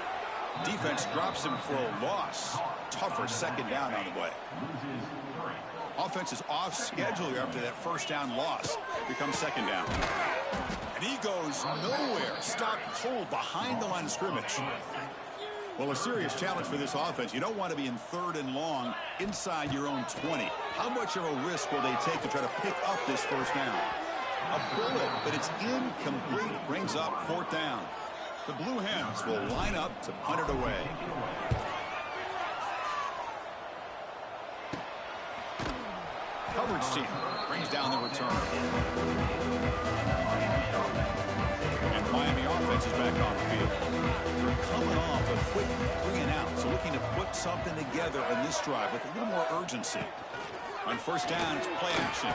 Speaker 6: Defense drops him for a loss. Tougher second down on the way. Offense is off schedule after that first down loss. Becomes second down. And he goes nowhere. Stopped cold behind the line of scrimmage. Well, a serious challenge for this offense. You don't want to be in third and long inside your own 20. How much of a risk will they take to try to pick up this first down? A bullet, but it's incomplete. Brings up fourth down. The Blue Hens will line up to punt it away. Coverage team brings down the return. And Miami offense is back on the field. They're coming off a quick 3-and-out, so looking to put something together in this drive with a little more urgency. On first down, it's play action.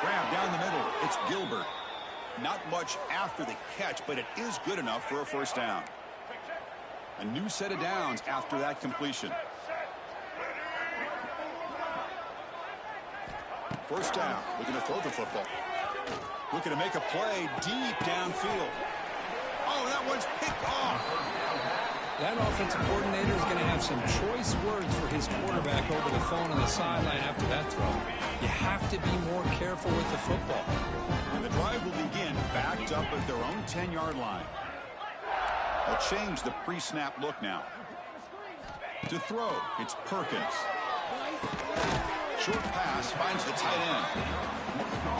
Speaker 6: Grab down the middle. It's Gilbert. Not much after the catch, but it is good enough for a first down. A new set of downs after that completion. First down. Looking to throw the football. Looking to make a play deep downfield. Oh, that one's picked off.
Speaker 7: That offensive coordinator is going to have some choice words for his quarterback over the phone on the sideline after that throw. You have to be more careful with the football.
Speaker 6: And the drive will begin backed up at their own 10-yard line. They'll change the pre-snap look now. To throw, it's Perkins. Short pass finds the tight end.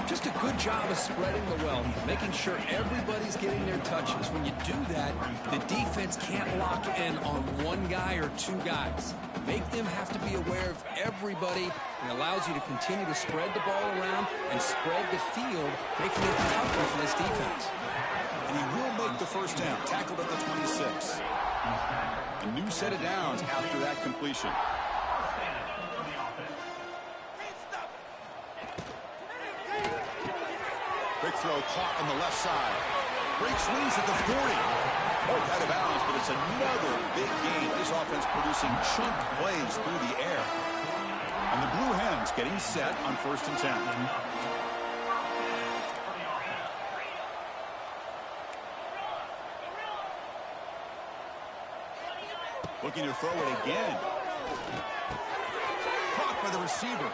Speaker 7: Just a good job of spreading the wealth, making sure everybody's getting their touches. When you do that, the defense can't lock in on one guy or two guys. Make them have to be aware of everybody, and allows you to continue to spread the ball around and spread the field, making it tougher for this defense.
Speaker 6: And he will make the first down, tackled at the 26. A new set of downs after that completion. Quick throw caught on the left side. Breaks wings at the 40. Oh, out of bounds, but it's another big gain. This offense producing chunk plays through the air. And the Blue Hens getting set on first and 10. Looking to throw it again. Caught by the receiver.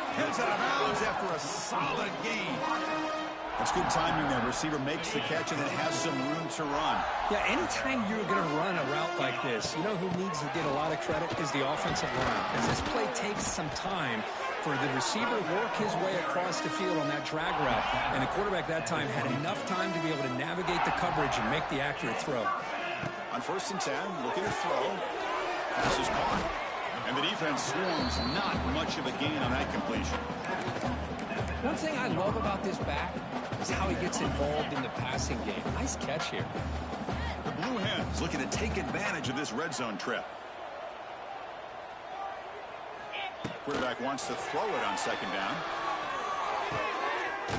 Speaker 6: Heads out of bounds after a solid gain. That's good timing there. Receiver makes the catch and it has some room to run.
Speaker 7: Yeah, anytime you're going to run a route like this, you know who needs to get a lot of credit is the offensive line. As this play takes some time for the receiver to work his way across the field on that drag route. And the quarterback that time had enough time to be able to navigate the coverage and make the accurate throw.
Speaker 6: On first and 10, looking to throw. Pass is caught. And the defense swarms not much of a gain on that completion.
Speaker 7: One thing I love about this back is how he gets involved in the passing game. Nice catch here.
Speaker 6: The Blue Hens looking to take advantage of this red zone trip. Quarterback wants to throw it on second down.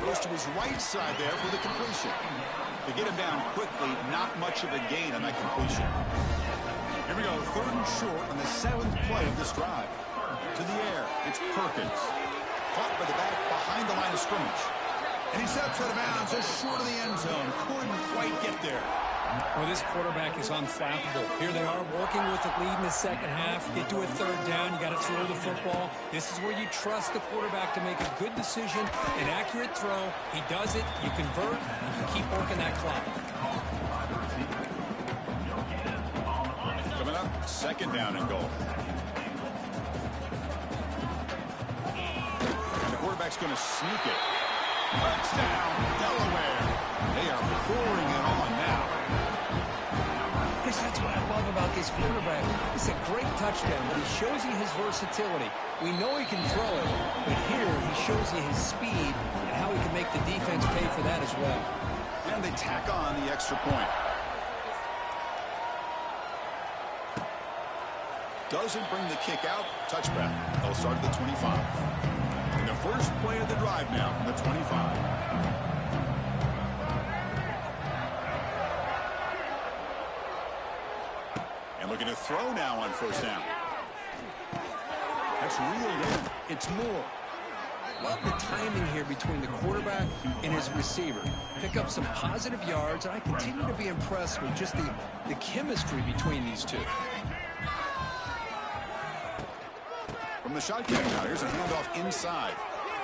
Speaker 6: Goes to his right side there for the completion. To get him down quickly, not much of a gain on that completion. Here we go, third and short on the 7th play of this drive. To the air, it's Perkins. Caught by the back behind the line of scrimmage. And he steps out of bounds just short of the end zone. Couldn't quite get there.
Speaker 7: Well, this quarterback is unflappable. Here they are working with the lead in the second half. Get to a third down. You got to throw the football. This is where you trust the quarterback to make a good decision, an accurate throw. He does it. You convert. You keep working that clock.
Speaker 6: Coming up, second down and goal. The quarterback's going to sneak it. Touchdown, Delaware. They are pouring it on now.
Speaker 7: That's what I love about this quarterback. It's a great touchdown, but he shows you his versatility. We know he can throw it, but here he shows you his speed and how he can make the defense pay for that as well.
Speaker 6: And they tack on the extra point. Doesn't bring the kick out. Touchback. They'll start at the 25. And the first play of the drive now from the 25. Looking to throw now on first down. That's reeled in. It's Moore.
Speaker 7: Love the timing here between the quarterback and his receiver. Pick up some positive yards, and I continue to be impressed with just the chemistry between these two.
Speaker 6: From the shotgun now, here's a handoff inside.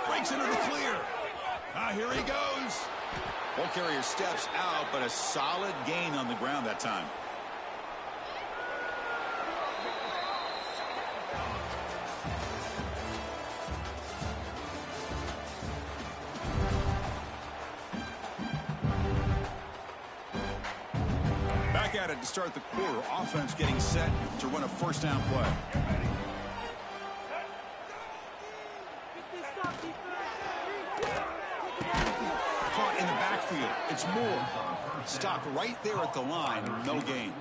Speaker 6: Breaks into the clear. Here he goes. Ball carrier steps out, but a solid gain on the ground that time. At it to start the quarter. Offense getting set to run a first down play. Caught in the backfield. It's Moore. Stopped right there at the line. No gain.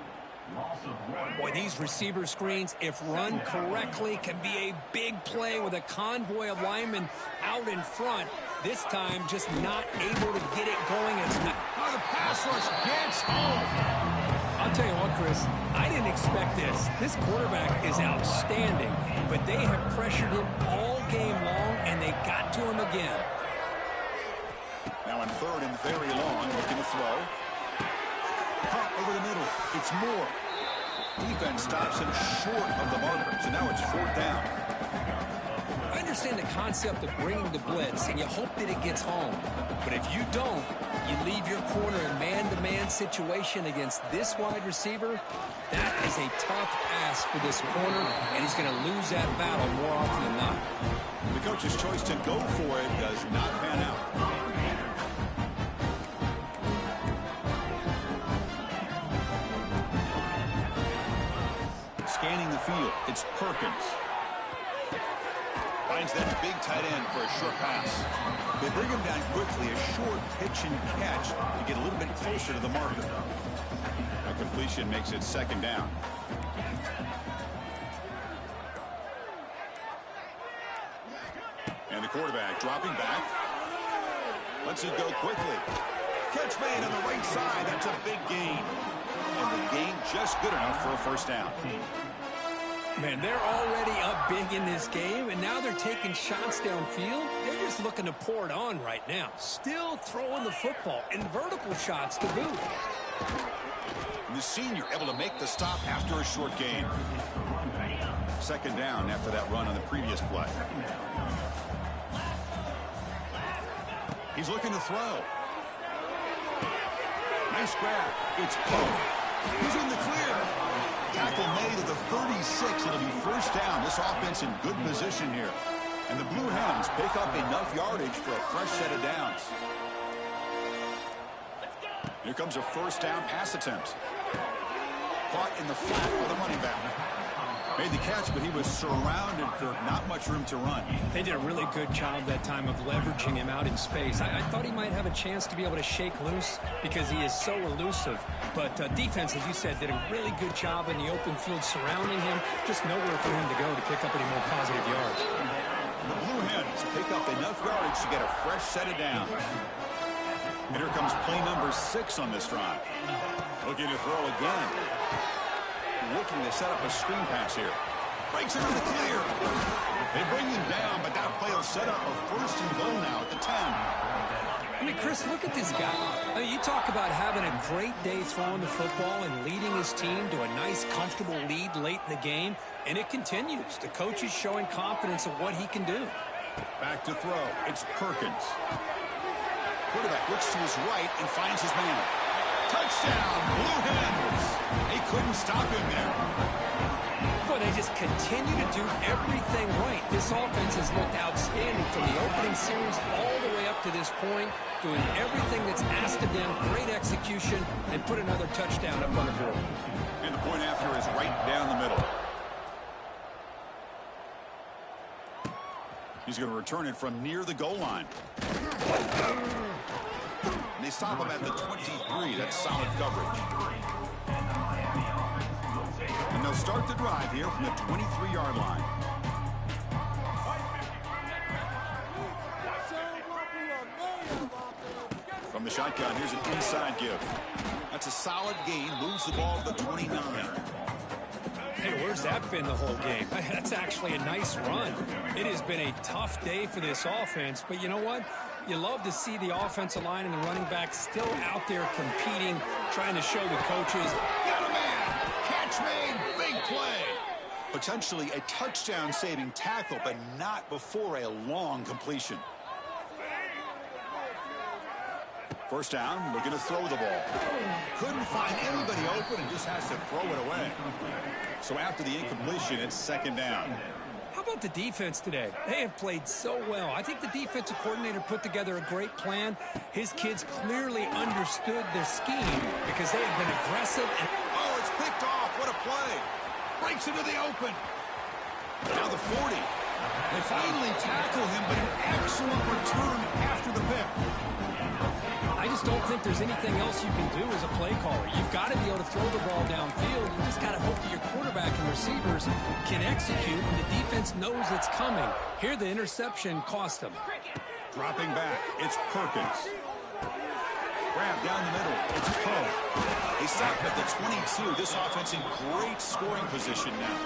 Speaker 7: Boy, these receiver screens, if run correctly, can be a big play with a convoy of linemen out in front. This time, just not able to get it going. It's not.
Speaker 6: Oh, the pass rush gets home.
Speaker 7: I'll tell you what, Chris, I didn't expect this. This quarterback is outstanding, but they have pressured him all game long, and they got to him again.
Speaker 6: Now on third and very long, looking to throw. Pop over the middle. It's Moore. Defense stops him short of the marker, so now it's fourth down.
Speaker 7: I understand the concept of bringing the blitz, and you hope that it gets home. But if you don't, you leave your corner in man-to-man situation against this wide receiver. That is a tough ask for this corner, and he's going to lose that battle more often than not.
Speaker 6: The coach's choice to go for it does not pan out. Scanning the field, it's Perkins. Finds that big tight end for a short pass. They bring him down quickly, a short pitch and catch to get a little bit closer to the marker. A completion makes it second down. And the quarterback dropping back. Lets it go quickly. Catch made on the right side. That's a big gain. And the gain just good enough for a first down.
Speaker 7: Man, they're already up big in this game, and now they're taking shots downfield. They're just looking to pour it on right now. Still throwing the football, and vertical shots to boot.
Speaker 6: And the senior able to make the stop after a short gain. Second down after that run on the previous play. He's looking to throw. Nice grab. It's Poe. He's in the clear. Tackle made at the 36. It'll be first down. This offense in good position here. And the Blue Hens pick up enough yardage for a fresh set of downs. Here comes a first down pass attempt. Caught in the flat by the running back. Made the catch, but he was surrounded, Kirk. Not much room to run.
Speaker 7: They did a really good job that time of leveraging him out in space. I thought he might have a chance to be able to shake loose because he is so elusive. But defense, as you said, did a really good job in the open field surrounding him. Just nowhere for him to go to pick up any more positive yards.
Speaker 6: The Blue Hens pick up enough yardage to get a fresh set of downs. And here comes play number 6 on this drive. Looking to throw again. Looking to set up a screen pass here. Breaks into the clear. They bring him down, but that play will set up a first and goal now at the 10.
Speaker 7: I mean, Chris, look at this guy. I mean, you talk about having a great day throwing the football and leading his team to a nice, comfortable lead late in the game, and it continues. The coach is showing confidence of what he can do.
Speaker 6: Back to throw. It's Perkins. Quarterback looks to his right and finds his man. Touchdown, Blue Hens. They couldn't stop him there.
Speaker 7: But they just continue to do everything right. This offense has looked outstanding from the opening series all the way up to this point, doing everything that's asked of them, great execution, and put another touchdown up on the board.
Speaker 6: And the point after is right down the middle. He's going to return it from near the goal line. And they stop him at the 23. That's solid coverage. And they'll start the drive here from the 23-yard line. From the shotgun, here's an inside give. That's a solid gain. Moves the ball to the 29.
Speaker 7: Hey, where's that been the whole game? That's actually a nice run. It has been a tough day for this offense, but you know what? You love to see the offensive line and the running back still out there competing, trying to show the coaches,
Speaker 6: got a man! Catch made! Big play! Potentially a touchdown-saving tackle, but not before a long completion. First down, looking to throw the ball. Couldn't find anybody open and just has to throw it away. So after the incompletion, it's second down.
Speaker 7: How about the defense today? They have played so well. I think the defensive coordinator put together a great plan. His kids clearly understood their scheme because they have been aggressive. And
Speaker 6: oh, it's picked off. What a play. Breaks into the open. Now the 40. They finally tackle him, but an excellent return after the pick.
Speaker 7: I just don't think there's anything else you can do as a play caller. You've got to be able to throw the ball downfield. You just got to hope that your quarterback and receivers can execute and the defense knows it's coming. Here, the interception cost them.
Speaker 6: Dropping back, it's Perkins. Grab down the middle, it's Poe. They stop at the 22. This offense in great scoring position now.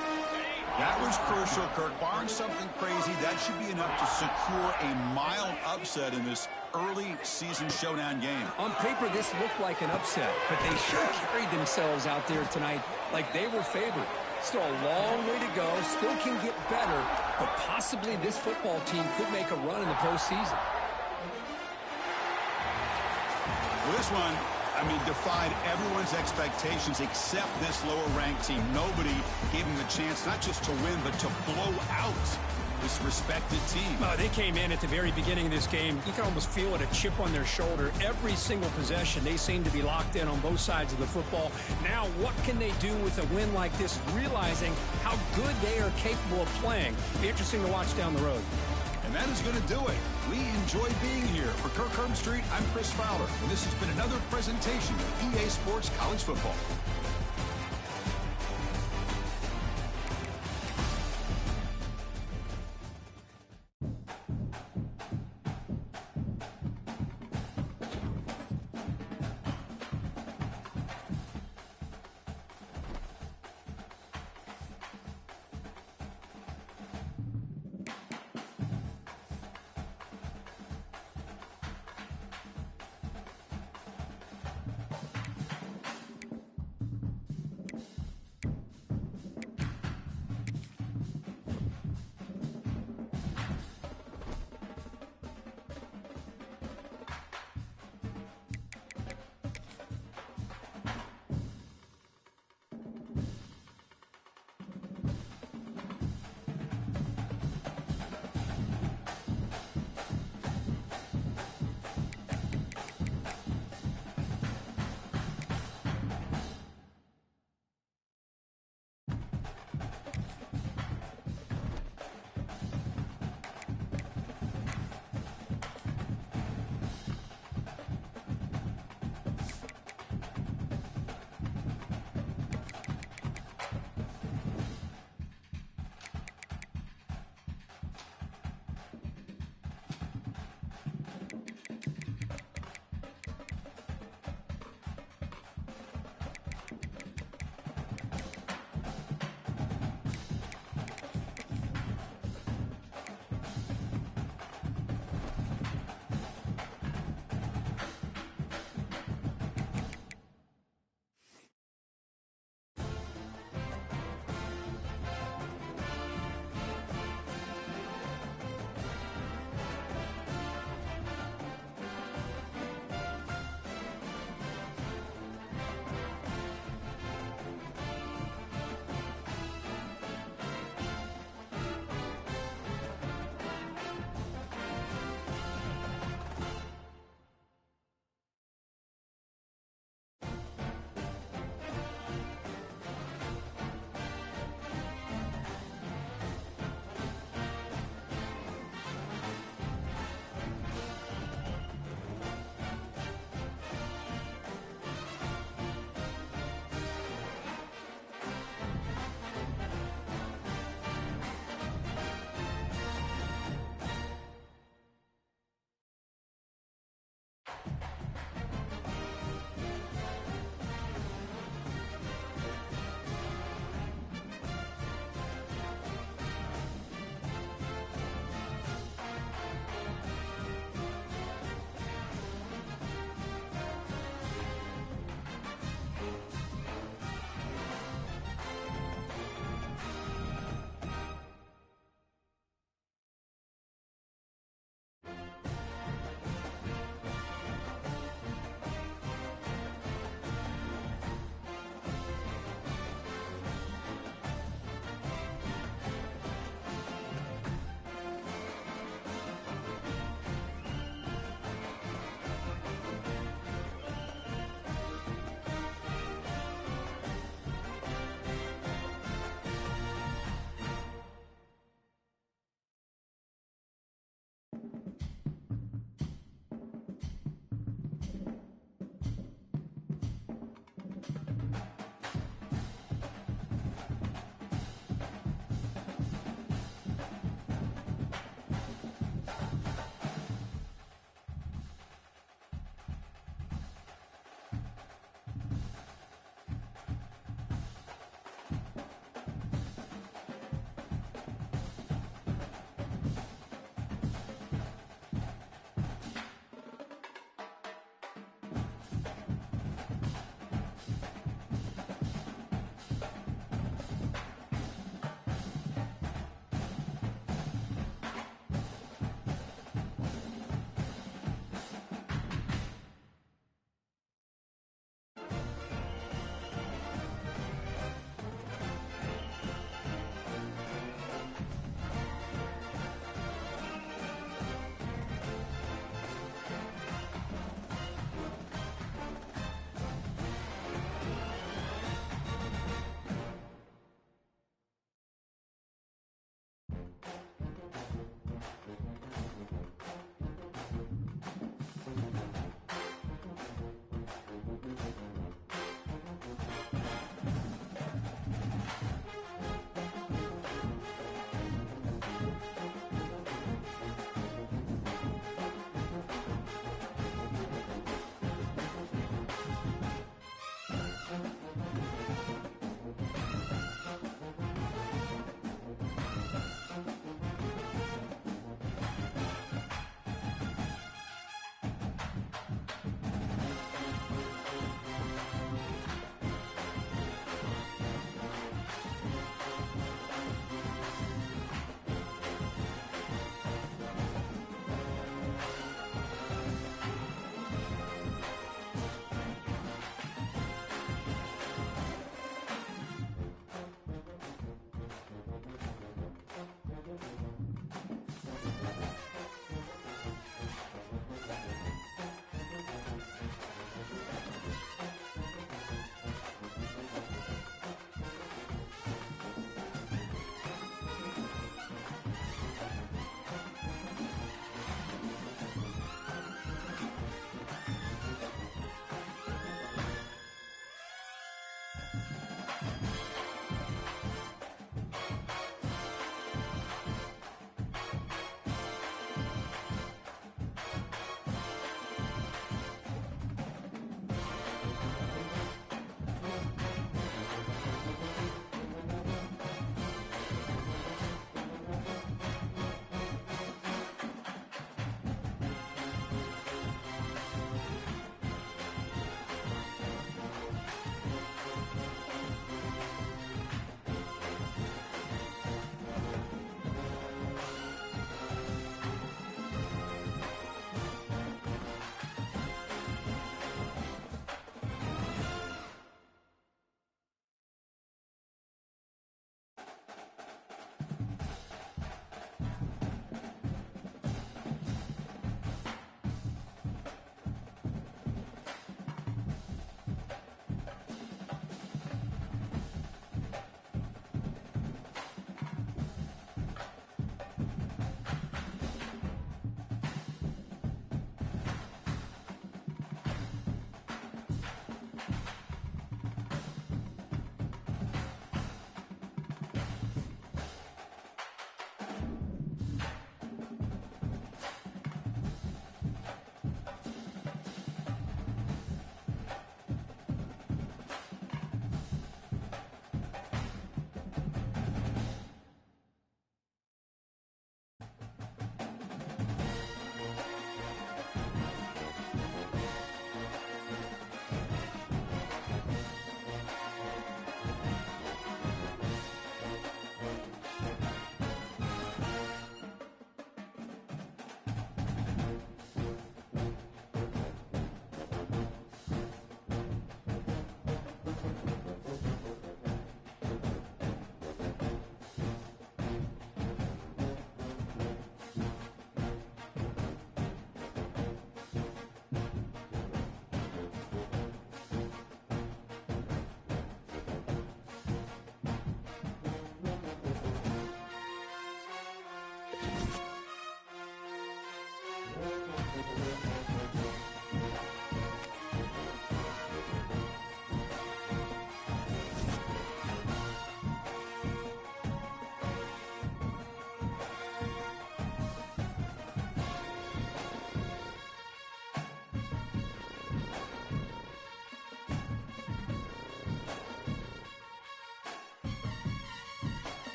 Speaker 6: That was crucial, Kirk. Barring something crazy, that should be enough to secure a mild upset in this early season showdown game.
Speaker 7: On paper, this looked like an upset, but they sure carried themselves out there tonight like they were favored. Still a long way to go, still can get better, but possibly this football team could make a run in the postseason.
Speaker 6: Well, this one, I mean, defied everyone's expectations except this lower-ranked team. Nobody gave them a chance not just to win, but to blow out this respected team.
Speaker 7: They came in at the very beginning of this game. You can almost feel it, a chip on their shoulder. Every single possession, they seem to be locked in on both sides of the football. Now, what can they do with a win like this, realizing how good they are capable of playing? Be interesting to watch down the road.
Speaker 6: And that is going to do it. We enjoyed being here. For Kirk Herbstreit, I'm Chris Fowler, and this has been another presentation of EA Sports College Football.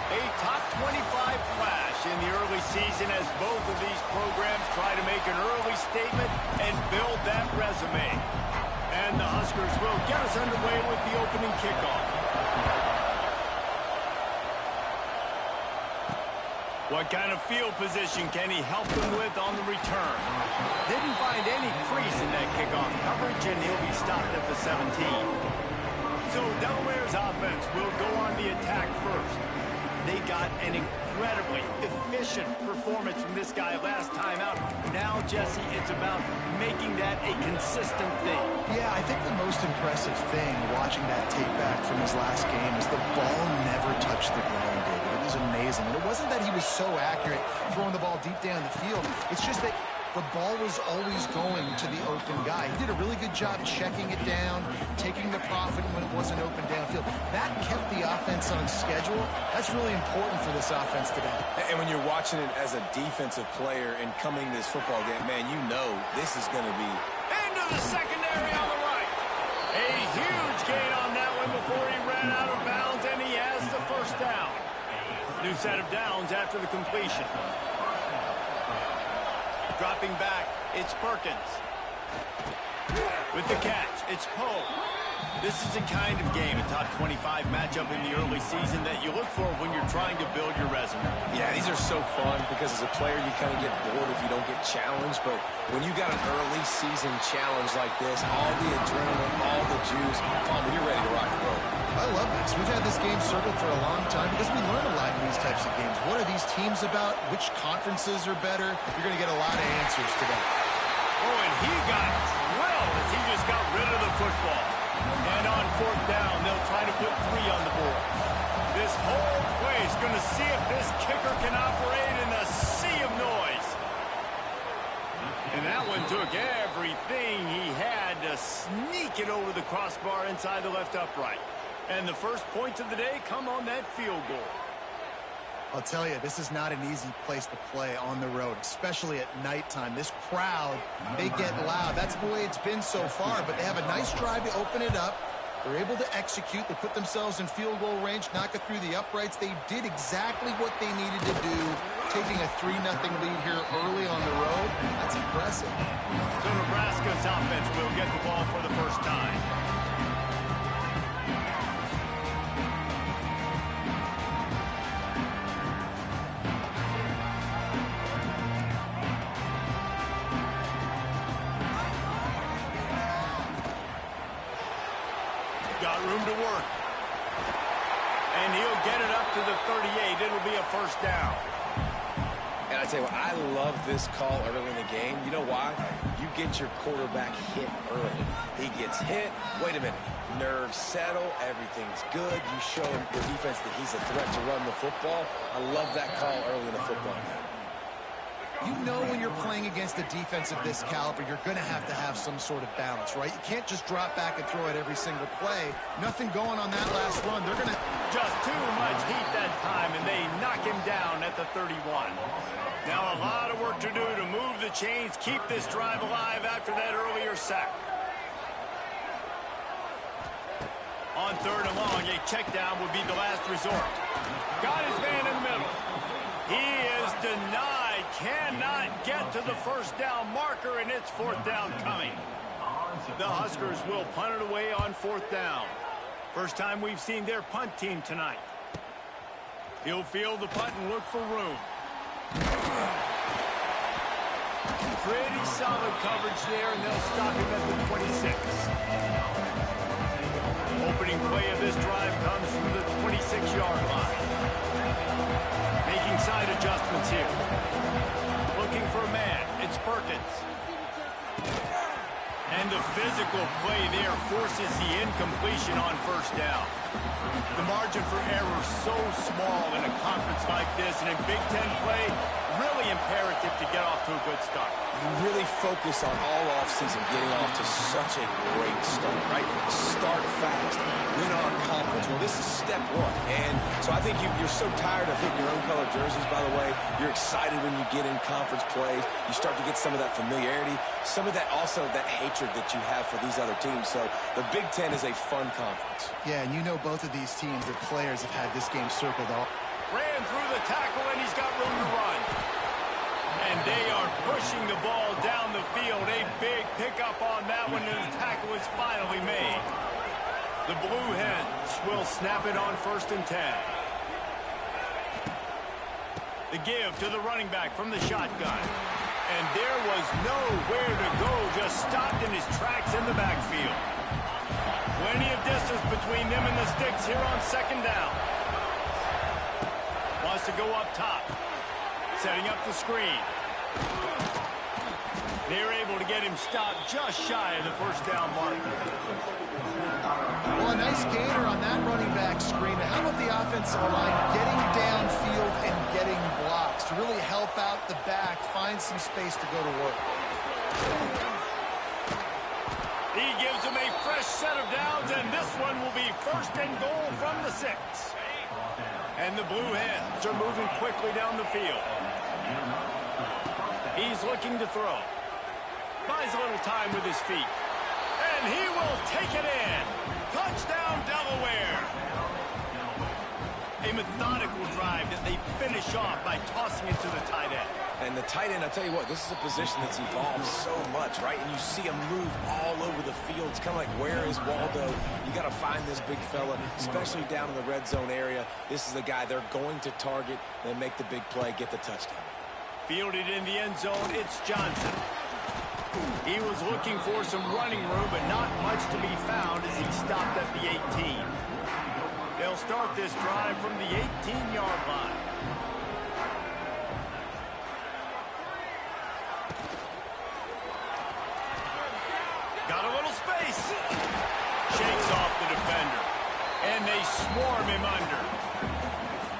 Speaker 1: A top 25 clash in the early season as both of these programs try to make an early statement and build that resume. And the Huskers will get us underway with the opening kickoff. What kind of field position can he help them with on the return? Didn't find any crease in that kickoff coverage, and he'll be stopped at the 17. So Delaware's offense will go on the attack first. They got an incredibly efficient performance from this guy last time out. Now, Jesse, it's about making that a consistent thing.
Speaker 2: Yeah, I think the most impressive thing watching that tape back from his last game is the ball never touched the ground, David. It was amazing. And it wasn't that he was so accurate throwing the ball deep down the field. It's just that the ball was always going to the open guy. He did a really good job checking it down, taking the profit when it wasn't open downfield. That kept the offense on schedule. That's really important for this offense today.
Speaker 3: And when you're watching it as a defensive player and coming to this football game, man, you know this is going to be...
Speaker 1: Into the secondary on the right. A huge gain on that one before he ran out of bounds, and he has the first down. New set of downs after the completion. Dropping back, it's Perkins. With the catch, it's Poe. This is the kind of game, a top 25 matchup in the early season that you look for when you're trying to build your resume.
Speaker 3: Yeah, these are so fun because as a player, you kind of get bored if you don't get challenged. But when you got an early season challenge like this, all the adrenaline, all the juice, you're ready to rock and roll.
Speaker 2: I love this. We've had this game circled for a long time because we learn a lot in these types of games. What are these teams about? Which conferences are better? You're going to get a lot of answers today.
Speaker 1: Oh, and he got drilled as he just got rid of the football. And on fourth down, they'll try to put 3 on the board. This whole play is going to see if this kicker can operate in the sea of noise. And that one took everything he had to sneak it over the crossbar inside the left upright. And the first points of the day come on that field goal.
Speaker 2: I'll tell you, this is not an easy place to play on the road, especially at nighttime. This crowd, they get loud. That's the way it's been so far, but they have a nice drive to open it up. They're able to execute. They put themselves in field goal range, knock it through the uprights. They did exactly what they needed to do, taking a 3-0 lead here early on the road. That's impressive.
Speaker 1: So Nebraska's offense will get the ball for the first time. Got room to work. And he'll get it up to the 38. It'll be a first down.
Speaker 3: And I tell you what, I love this call early in the game. You know why? You get your quarterback hit early. He gets hit. Wait a minute. Nerves settle. Everything's good. You show the defense that he's a threat to run the football. I love that call early in the football game.
Speaker 2: You know when you're playing against a defense of this caliber, you're going to have some sort of balance, right? You can't just drop back and throw it every single play. Nothing going on that last run. They're going to...
Speaker 1: Just too much heat that time, and they knock him down at the 31. Now a lot of work to do to move the chains, keep this drive alive after that earlier sack. On 3rd and long, a check down would be the last resort. Got his man in the middle. He is denied, cannot get to the first down marker, and it's 4th down coming. The Huskers will punt it away on 4th down. First time we've seen their punt team tonight. He'll field the punt and look for room. Pretty solid coverage there, and they'll stop him at the 26. Opening play of this drive comes from the 26-yard line. Making side adjustments here. Looking for a man. It's Perkins. And the physical play there forces the incompletion on 1st down. The margin for error so small in a conference like this, and in Big Ten play, really imperative to get off to a good start.
Speaker 3: You really focus on all offseason getting off to such a great start, right? Start fast, win our conference. Well, this is step 1. And so I think you're so tired of hitting your own color jerseys, by the way. You're excited when you get in conference plays. You start to get some of that familiarity, some of that also that hatred that you have for these other teams. So the Big Ten is a fun conference.
Speaker 2: Yeah, and you know both of these teams, their players have had this game circled all.
Speaker 1: Ran through the tackle, and he's got room to run. And they are pushing the ball down the field. A big pickup on that one, and the tackle is finally made. The Blue Hens will snap it on 1st and 10. The give to the running back from the shotgun. And there was nowhere to go, just stopped in his tracks in the backfield. Plenty of distance between them and the sticks here on 2nd down. Wants to go up top. Setting up the screen. They're able to get him stopped just shy of the 1st down marker.
Speaker 2: Well, a nice gainer on that running back screen. How about the offensive line getting downfield and getting blocks to really help out the back, find some space to go to work.
Speaker 1: He gives him a fresh set of downs, and this one will be 1st and goal from the 6. And the Blue Hens are moving quickly down the field. He's looking to throw. Buys a little time with his feet. And he will take it in. Touchdown, Delaware. A methodical drive that they finish off by tossing it to the tight end.
Speaker 3: And the tight end, I tell you what, this is a position that's evolved so much, right? And you see him move all over the field. It's kind of like, where is Waldo? You got to find this big fella, especially down in the red zone area. This is the guy they're going to target, then make the big play, get the touchdown.
Speaker 1: Fielded in the end zone, it's Johnson. He was looking for some running room, but not much to be found as he stopped at the 18. They'll start this drive from the 18-yard line. Got a little space. Shakes off the defender. And they swarm him under.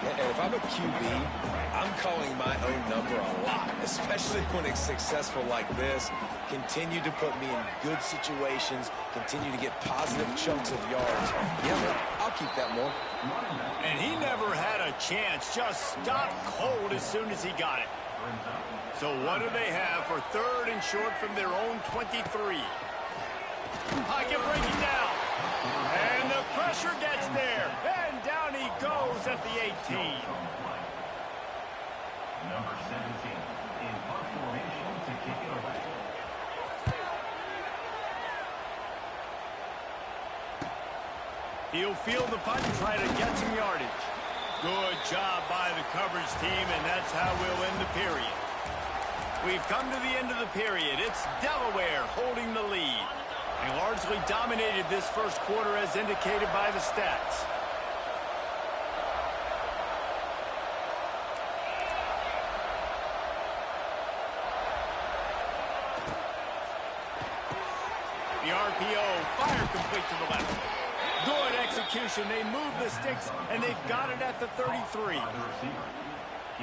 Speaker 3: And if I'm a QB, I'm calling my own number a lot, especially when it's successful like this. Continue to put me in good situations, continue to get positive chunks of yards. Yeah, well, I'll keep that more.
Speaker 1: And he never had a chance, just stopped cold as soon as he got it. So what do they have for 3rd and short from their own 23? Pocket breaking down. And the pressure gets there. And down he goes at the 18.
Speaker 4: Number 17 in punt formation to kick it away.
Speaker 1: He'll field the punt and try to get some yardage. Good job by the coverage team, and that's how we'll end the period. We've come to the end of the period. It's Delaware holding the lead. They largely dominated this first quarter as indicated by the stats. Fire complete to the left. Good execution. They move the sticks, and they've got it at the 33.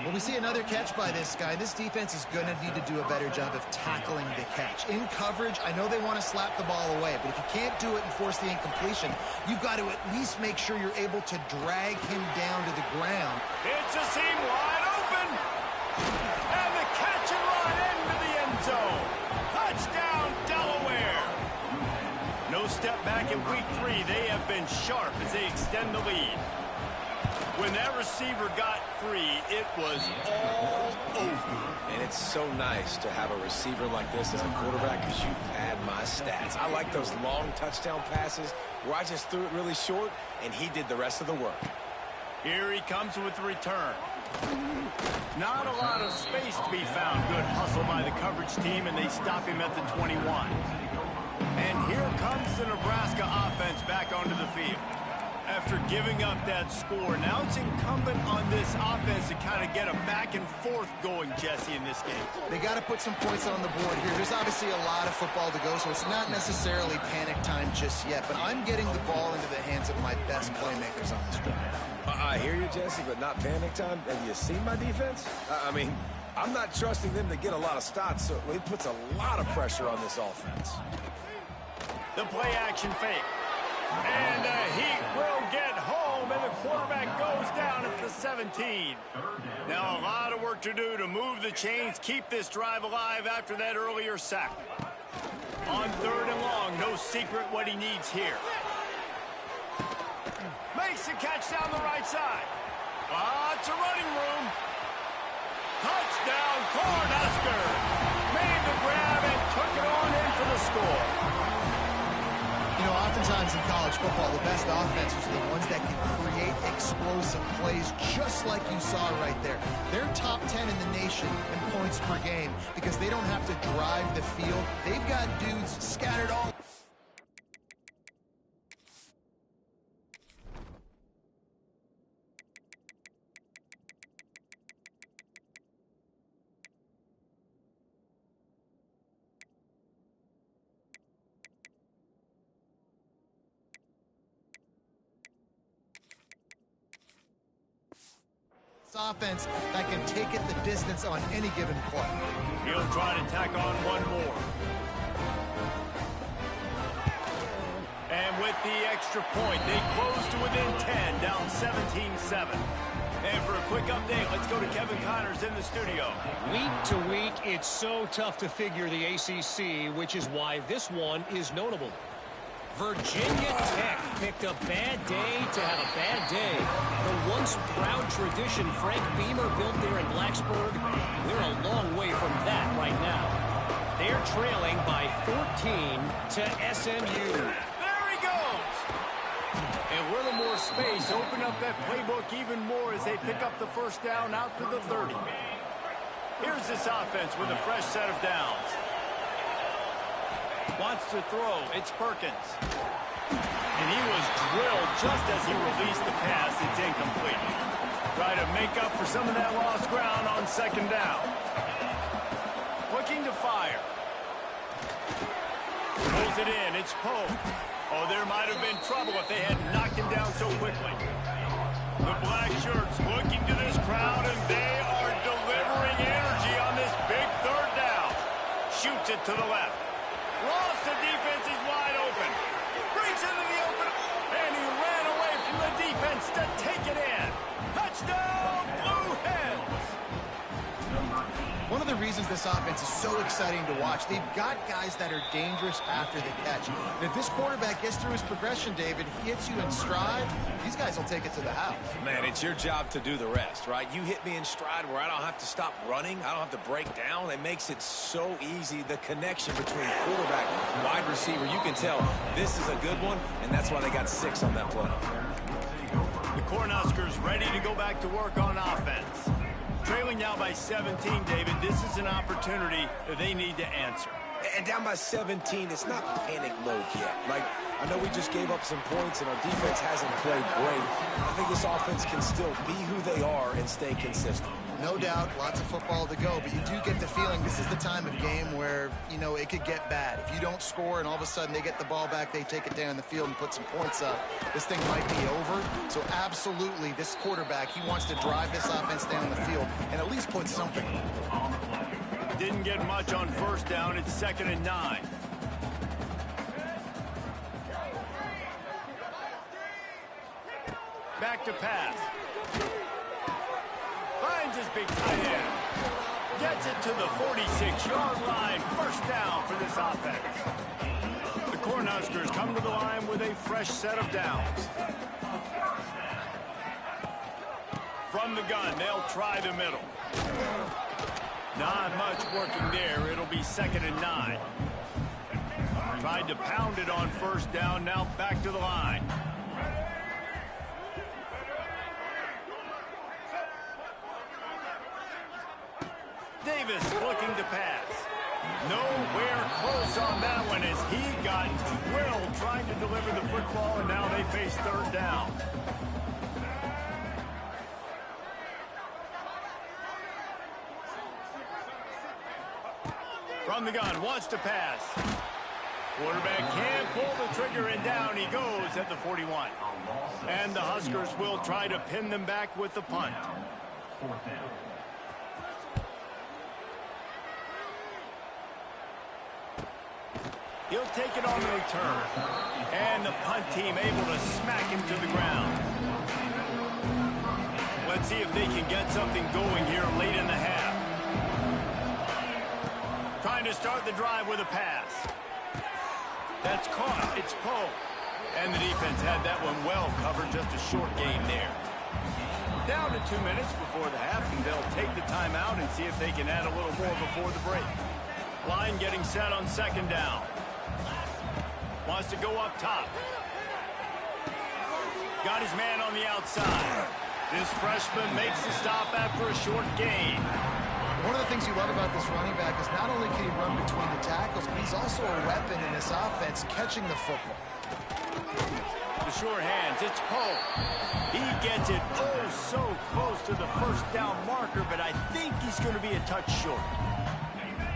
Speaker 2: Well, we see another catch by this guy. This defense is going to need to do a better job of tackling the catch. In coverage, I know they want to slap the ball away, but if you can't do it and force the incompletion, you've got to at least make sure you're able to drag him down to the ground.
Speaker 1: It's a seam wide open. And the catch and run into the end zone. Touchdown, Delaware. No step back in week 3. They have been sharp as they extend the lead. When that receiver got free, it was all over.
Speaker 3: And it's so nice to have a receiver like this as a quarterback because you pad my stats. I like those long touchdown passes where I just threw it really short, and he did the rest of the work.
Speaker 1: Here he comes with the return. Not a lot of space to be found. Good hustle by the coverage team, and they stop him at the 21. And here comes the Nebraska offense back onto the field. After giving up that score, now it's incumbent on this offense to kind of get a back and forth going, Jesse, in this game.
Speaker 2: They got to put some points on the board here. There's obviously a lot of football to go, so it's not necessarily panic time just yet, but I'm getting the ball into the hands of my best playmakers on this drive.
Speaker 3: I hear you, Jesse, but not panic time. Have you seen my defense? I mean, I'm not trusting them to get a lot of stops, so it puts a lot of pressure on this offense.
Speaker 1: The play-action fake. And the Heat will get home, and the quarterback goes down at the 17. Now a lot of work to do to move the chains, keep this drive alive after that earlier sack. On 3rd and long, no secret what he needs here. Makes the catch down the right side. Lots of running room. Touchdown, Cornhuskers. Made the grab and took it on in for the score.
Speaker 2: You know, oftentimes in college football, the best offenses are the ones that can create explosive plays, just like you saw right there. They're top 10 in the nation in points per game because they don't have to drive the field. They've got dudes scattered all. Offense that can take it the distance on any given play.
Speaker 1: He'll try to tack on one more. And with the extra point, they close to within 10, down 17-7. And for a quick update, let's go to Kevin Connors in the studio.
Speaker 5: Week to week, it's so tough to figure the ACC, which is why this one is notable. Virginia Tech picked a bad day to have a bad day. The once proud tradition Frank Beamer built there in Blacksburg, they're a long way from that right now. They're trailing by 14 to SMU.
Speaker 1: There he goes! And a little more space, open up that playbook even more as they pick up the first down out to the 30. Here's this offense with a fresh set of downs. Wants to throw. It's Perkins. And he was drilled just as he released the pass. It's incomplete. Try to make up for some of that lost ground on 2nd down. Looking to fire. Pulls it in. It's Poe. Oh, there might have been trouble if they had knocked him down so quickly. The black shirts looking to this crowd, and they are delivering energy on this big 3rd down. Shoots it to the left. Lost, the defense is wide open. Brings into the open, and he ran away from the defense to take it in. Touchdown, Blue Hens!
Speaker 2: One of the reasons this offense is so exciting to watch, they've got guys that are dangerous after the catch. And if this quarterback gets through his progression, David, he hits you in stride, these guys will take it to the house.
Speaker 3: Man, it's your job to do the rest, right? You hit me in stride where I don't have to stop running. I don't have to break down. It makes it so easy. The connection between quarterback and wide receiver, you can tell this is a good one, and that's why they got 6 on that play.
Speaker 1: The Cornhuskers ready to go back to work on offense. Trailing now by 17, David. This is an opportunity that they need to answer.
Speaker 3: And down by 17, it's not panic mode yet. Like, I know we just gave up some points and our defense hasn't played great. I think this offense can still be who they are and stay consistent.
Speaker 2: No doubt, lots of football to go, but you do get the feeling this is the time of game where, you know, it could get bad. If you don't score and all of a sudden they get the ball back, they take it down the field and put some points up, this thing might be over. So absolutely, this quarterback, he wants to drive this offense down the field and at least put something.
Speaker 1: Didn't get much on first down. It's 2nd and 9. Back to pass. Finds his big tight end. Gets it to the 46-yard line. First down for this offense. The Cornhuskers come to the line with a fresh set of downs. From the gun, they'll try the middle. Not much working there. It'll be 2nd and 9. Tried to pound it on first down. Now back to the line. Davis looking to pass. Nowhere close on that one as he got drilled trying to deliver the football, and now they face 3rd down. From the gun, wants to pass. Quarterback can't pull the trigger, and down he goes at the 41. And the Huskers will try to pin them back with the punt.
Speaker 4: 4th down.
Speaker 1: He'll take it on the return. And the punt team able to smack him to the ground. Let's see if they can get something going here late in the half. Trying to start the drive with a pass. That's caught. It's Poe. And the defense had that one well covered. Just a short game there. Down to 2 minutes before the half, and they'll take the timeout and see if they can add a little more before the break. Line getting set on 2nd down. Wants to go up top. Got his man on the outside. This freshman makes the stop after a short gain.
Speaker 2: One of the things you love about this running back is not only can he run between the tackles, but he's also a weapon in this offense catching the football.
Speaker 1: The sure hands, it's Poe. He gets it oh so close to the first down marker, but I think he's going to be a touch short.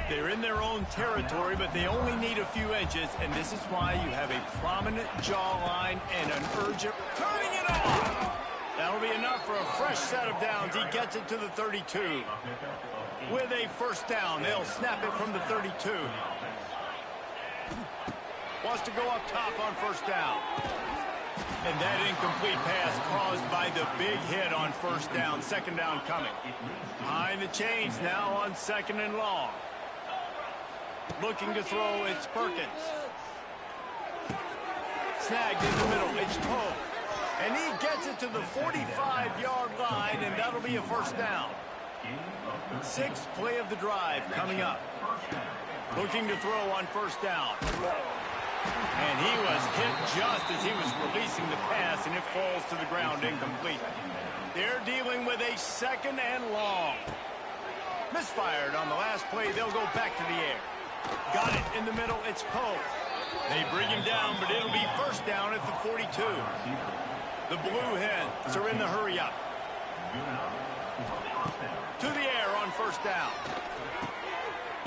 Speaker 1: They're in their own territory, but they only need a few inches, and this is why you have a prominent jawline and an urgent turning it off. That'll be enough for a fresh set of downs. He gets it to the 32. With a first down, they'll snap it from the 32. Wants to go up top on first down. And that incomplete pass caused by the big hit on first down. 2nd down coming. Behind the chains now on 2nd and long. Looking to throw, it's Perkins. Snagged in the middle, it's Poe. And he gets it to the 45-yard line, and that'll be a first down. 6th play of the drive coming up. Looking to throw on first down. And he was hit just as he was releasing the pass, and it falls to the ground incomplete. They're dealing with a 2nd and long. Misfired on the last play. They'll go back to the air. Got it in the middle. It's Poe. They bring him down, but it'll be first down at the 42. The Blue Hens are in the hurry up. To the air on first down.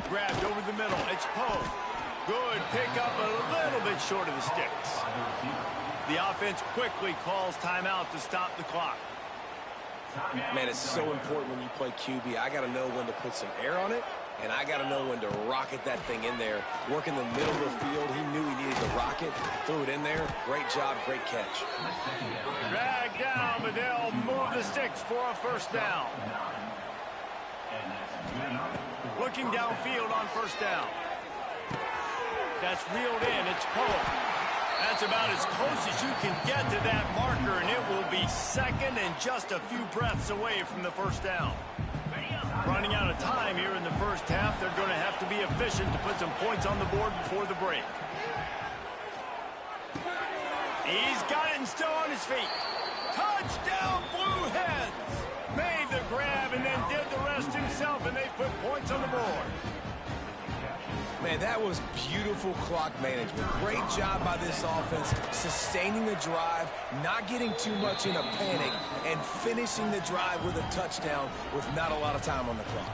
Speaker 1: Grabbed over the middle. It's Poe. Good pickup, a little bit short of the sticks. The offense quickly calls timeout to stop the clock.
Speaker 3: Man, it's so important when you play QB. I got to know when to put some air on it, and I got to know when to rocket that thing in there. Work in the middle of the field. He knew he needed to rocket. Threw it in there. Great job, great catch.
Speaker 1: Drag down, but they'll move the sticks for a first down. Looking downfield on first down. That's reeled in. It's Poe. That's about as close as you can get to that marker, and it will be 2nd and just a few breaths away from the first down. Running out of time here in the first half. They're going to have to be efficient to put some points on the board before the break. He's got it and still on his feet. Touchdown, Blue Hens! Made the grab and then did the rest himself, and they put points on the board.
Speaker 3: Man, that was beautiful clock management. Great job by this offense, sustaining the drive, not getting too much in a panic, and finishing the drive with a touchdown with not a lot of time on the clock.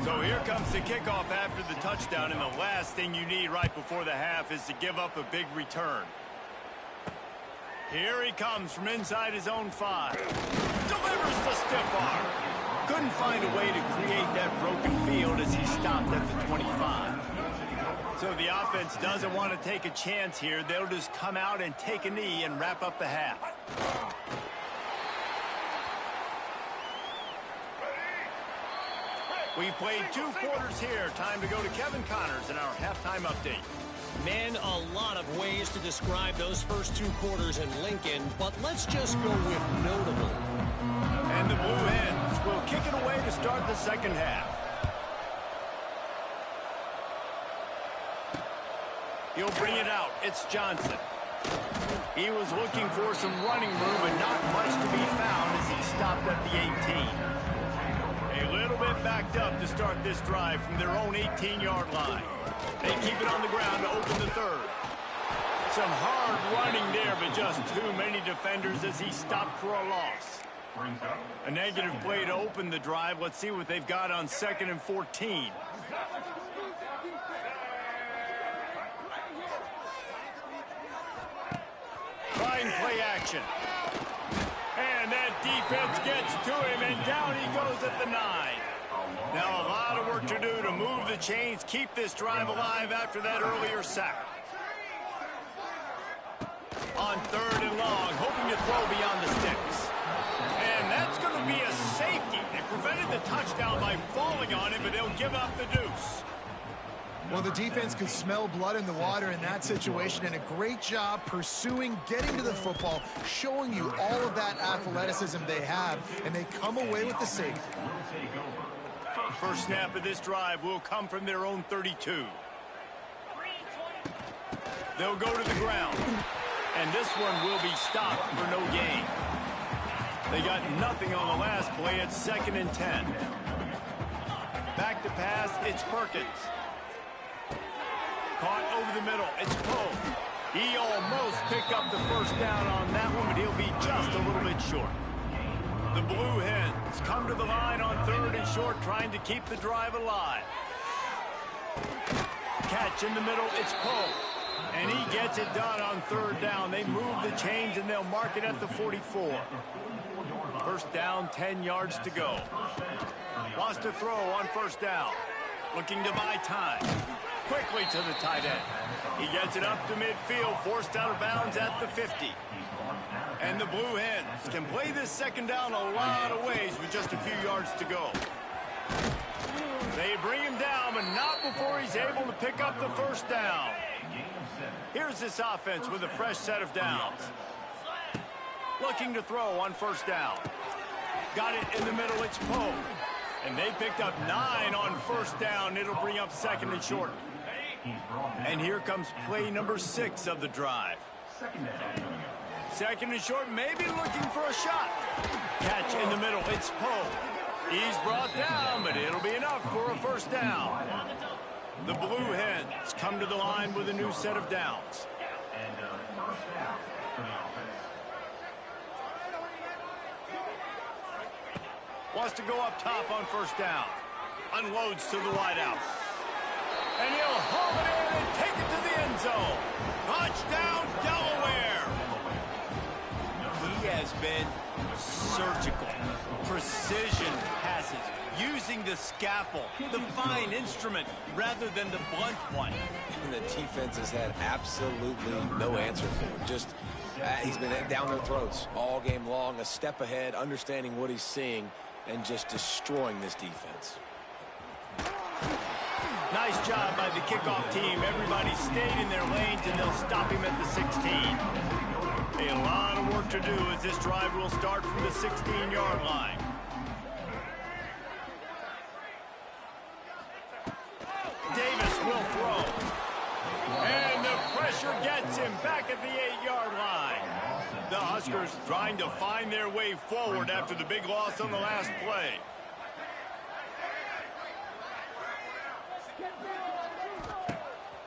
Speaker 1: So here comes the kickoff after the touchdown, and the last thing you need right before the half is to give up a big return. Here he comes from inside his own 5. Delivers the stiff arm. Couldn't find a way to create that broken field as he stopped at the 25. So the offense doesn't want to take a chance here. They'll just come out and take a knee and wrap up the half. We've played 2 quarters here. Time to go to Kevin Connors in our halftime update.
Speaker 5: Man, a lot of ways to describe those first 2 quarters in Lincoln, but let's just go with notable.
Speaker 1: And the Blue Hens will kick it away to start the second half. He'll bring it out. It's Johnson. He was looking for some running room, but not much to be found as he stopped at the 18. A little bit backed up to start this drive from their own 18-yard line. They keep it on the ground to open the third. Some hard running there, but just too many defenders as he stopped for a loss. A negative play to open the drive. Let's see what they've got on 2nd and 14. Fine play action. And that defense gets to him, and down he goes at the 9. Now a lot of work to do to move the chains, keep this drive alive after that earlier sack. On 3rd and long, hoping to throw beyond the sticks. And that's going to be a safety. They prevented the touchdown by falling on it, but they'll give up the deuce.
Speaker 2: Well, the defense could smell blood in the water in that situation, and a great job pursuing, getting to the football, showing you all of that athleticism they have, and they come away with the safety.
Speaker 1: First snap of this drive will come from their own 32. They'll go to the ground, and this one will be stopped for no gain. They got nothing on the last play. It's 2nd and 10. Back to pass, it's Perkins. Caught over the middle, it's Poe. He almost picked up the first down on that one, but he'll be just a little bit short. The Blue Hens come to the line on 3rd and short, trying to keep the drive alive. Catch in the middle, it's Poe. And he gets it done on 3rd down. They move the chains, and they'll mark it at the 44. First down, 10 yards to go. Wants to throw on 1st down. Looking to buy time. Quickly to the tight end. He gets it up to midfield, forced out of bounds at the 50. And the Blue Hens can play this 2nd down a lot of ways with just a few yards to go. They bring him down, but not before he's able to pick up the 1st down. Here's this offense with a fresh set of downs. Looking to throw on 1st down. Got it in the middle, it's Poe. And they picked up 9 on 1st down. It'll bring up 2nd and short. And here comes play number 6 of the drive. 2nd and short, maybe looking for a shot. Catch in the middle, it's Poe. He's brought down, but it'll be enough for a 1st down. The Blue Hens come to the line with a new set of downs. Wants to go up top on 1st down. Unloads to the wideout. And he'll haul it in and take it to the end zone. Touchdown, Delaware. He has been surgical. Precision passes. Using the scalpel, the fine instrument, rather than the blunt one.
Speaker 3: And the defense has had absolutely no answer for him. Just, he's been down their throats all game long, a step ahead, understanding what he's seeing, and just destroying this defense.
Speaker 1: Nice job by the kickoff team. Everybody stayed in their lanes, and they'll stop him at the 16. A lot of work to do as this drive will start from the 16-yard line. Davis will throw. And the pressure gets him back at the 8-yard line. The Huskers trying to find their way forward after the big loss on the last play.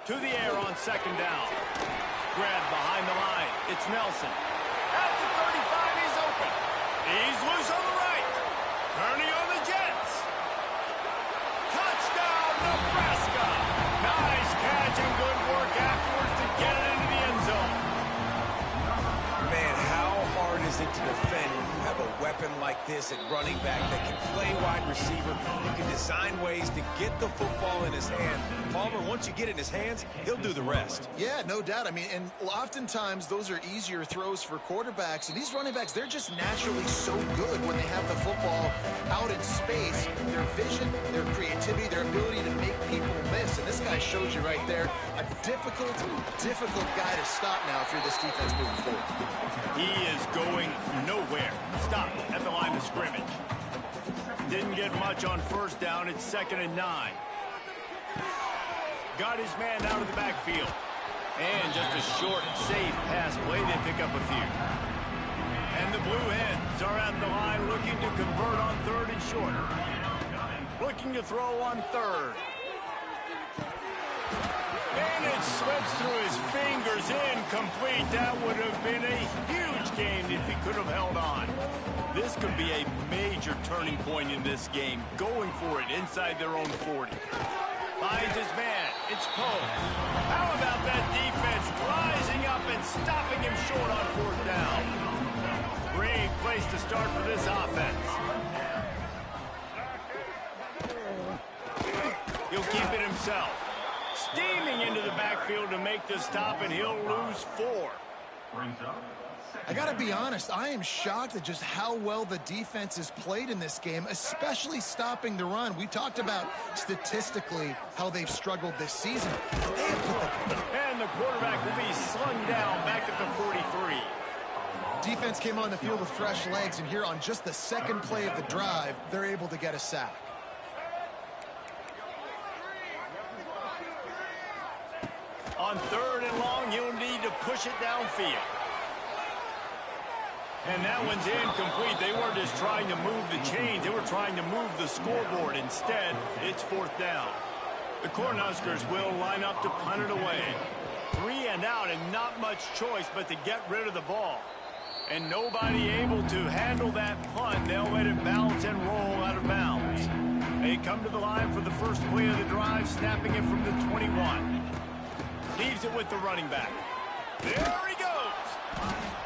Speaker 1: To the air on second down. Grabbed behind the line. It's Nelson. At the 35, he's open. He's loose on the right. Turning on the Jets. Touchdown, Nebraska. Nice catch and good work afterwards to get it into the end zone.
Speaker 3: Man, how hard is it to defend when you have a weapon like this at running back that can play wide receiver? You can design ways to get the football in his hand. Palmer, once you get it in his hands, he'll do the rest.
Speaker 2: Yeah, no doubt. I mean, and oftentimes those are easier throws for quarterbacks. And these running backs, they're just naturally so good when they have the football out in space. Their vision, their creativity, their ability to make people miss. And this guy shows you right there a difficult guy to stop now if you're this defense moving forward.
Speaker 1: He is going nowhere. Stop at the line of scrimmage. Didn't get much on first down. It's 2nd and 9. Got his man out of the backfield. And just a short, safe pass play. They pick up a few. And the Blue Hens are at the line looking to convert on 3rd and short. Looking to throw on 3rd. And it slips through his fingers, incomplete. That would have been a huge gain if he could have held on. This could be a major turning point in this game. Going for it inside their own 40. Finds his man. It's Poe. How about that defense rising up and stopping him short on 4th down? Great place to start for this offense. He'll keep it himself. Steaming into the backfield to make the stop, and he'll lose 4.
Speaker 2: I got to be honest, I am shocked at just how well the defense has played in this game, especially stopping the run. We talked about statistically how they've struggled this season.
Speaker 1: And the quarterback will be slung down back at the 43.
Speaker 2: Defense came on the field with fresh legs, and here on just the 2nd play of the drive, they're able to get a sack.
Speaker 1: On 3rd and long, he'll need to push it downfield. And that one's incomplete. They weren't just trying to move the chains. They were trying to move the scoreboard. Instead, it's 4th down. The Cornhuskers will line up to punt it away. 3 and out, and not much choice but to get rid of the ball. And nobody able to handle that punt. They'll let it bounce and roll out of bounds. They come to the line for the first play of the drive, snapping it from the 21. Leaves it with the running back. There he goes.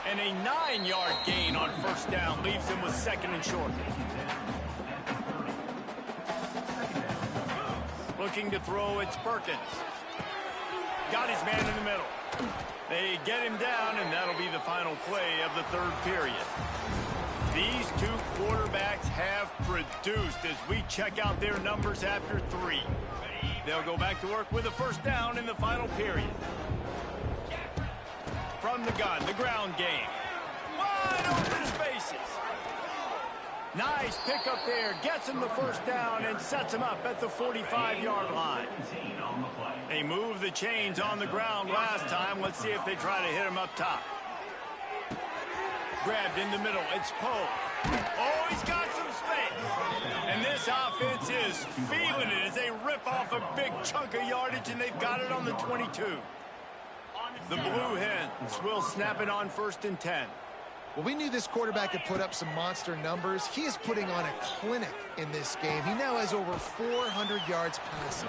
Speaker 1: And a 9-yard gain on 1st down leaves him with 2nd and short. Looking to throw, it's Perkins. Got his man in the middle. They get him down, and that'll be the final play of the 3rd period. These two quarterbacks have produced as we check out their numbers after 3. They'll go back to work with a 1st down in the final period. From the gun, the ground game. Wide open spaces. Nice pickup there. Gets him the 1st down and sets him up at the 45-yard line. They moved the chains on the ground last time. Let's see if they try to hit him up top. Grabbed in the middle. It's Poe. Oh, he's got some space. And this offense is feeling it as they rip off a big chunk of yardage, and they've got it on the 22. The Blue Hens will snap it on 1st and 10.
Speaker 2: Well, we knew this quarterback could put up some monster numbers. He is putting on a clinic in this game. He now has over 400 yards passing.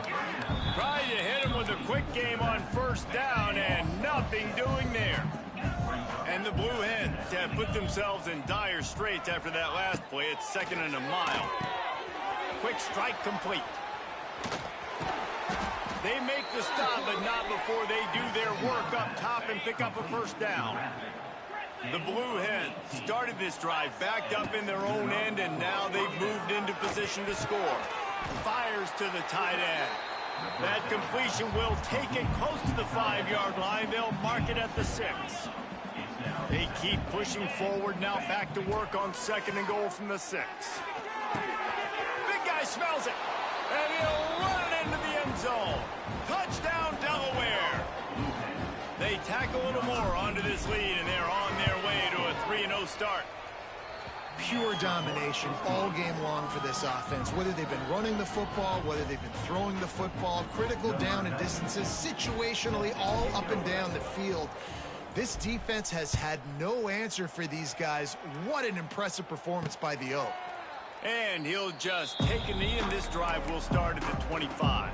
Speaker 1: Trying to hit him with a quick game on 1st down, and nothing doing there. And the Blue Hens have put themselves in dire straits after that last play. It's 2nd and a mile. Quick strike complete. They make the stop, but not before they do their work up top and pick up a 1st down. The Blue Hens started this drive backed up in their own end, and now they've moved into position to score. Fires to the tight end. That completion will take it close to the 5-yard line. They'll mark it at the 6. They keep pushing forward now, back to work on 2nd and goal from the 6. Big guy smells it, and he'll run it into the end zone. Touchdown, Delaware. They tack a little more onto this lead, and they're on their way to a 3-0 start.
Speaker 2: pure domination all game long for this offense. Whether they've been running the football, whether they've been throwing the football, critical down and distances, situationally all up and down the field. This defense has had no answer for these guys. What an impressive performance by the O.
Speaker 1: And he'll just take a knee, and this drive will start at the 25.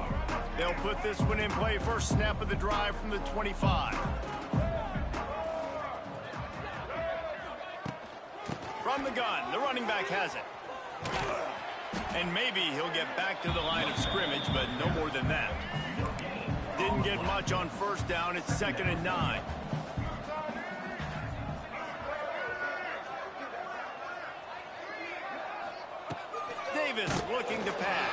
Speaker 1: They'll put this one in play. First snap of the drive from the 25. From the gun, the running back has it. And maybe he'll get back to the line of scrimmage, but no more than that. Didn't get much on first down. It's 2nd and 9. Davis looking to pass.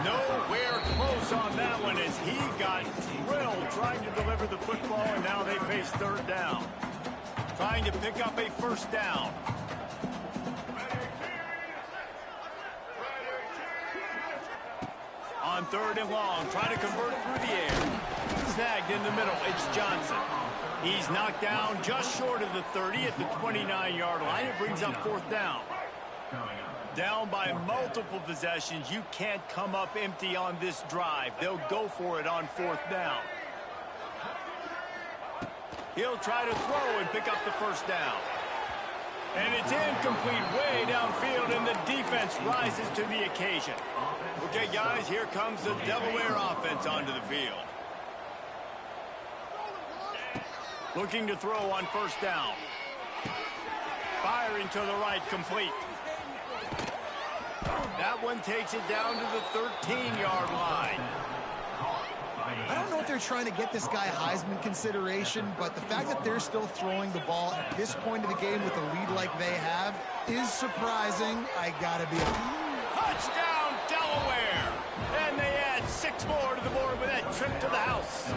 Speaker 1: Nowhere close on that one as he got drilled trying to deliver the football, and now they face 3rd down. Trying to pick up a first down. On 3rd and long, trying to convert through the air. Snagged in the middle, it's Johnson. He's knocked down just short of the 30 at the 29-yard line. It brings up 4th down. Down by multiple possessions. You can't come up empty on this drive. They'll go for it on 4th down. He'll try to throw and pick up the first down. And it's incomplete way downfield, and the defense rises to the occasion. Okay, guys, here comes the Delaware offense onto the field. Looking to throw on first down. Firing to the right, complete. That one takes it down to the 13-yard line.
Speaker 2: I don't know if they're trying to get this guy Heisman consideration, but the fact that they're still throwing the ball at this point of the game with a lead like they have is surprising. I gotta be
Speaker 1: Touchdown, Delaware! And they add 6 more to the board with that trip to the house.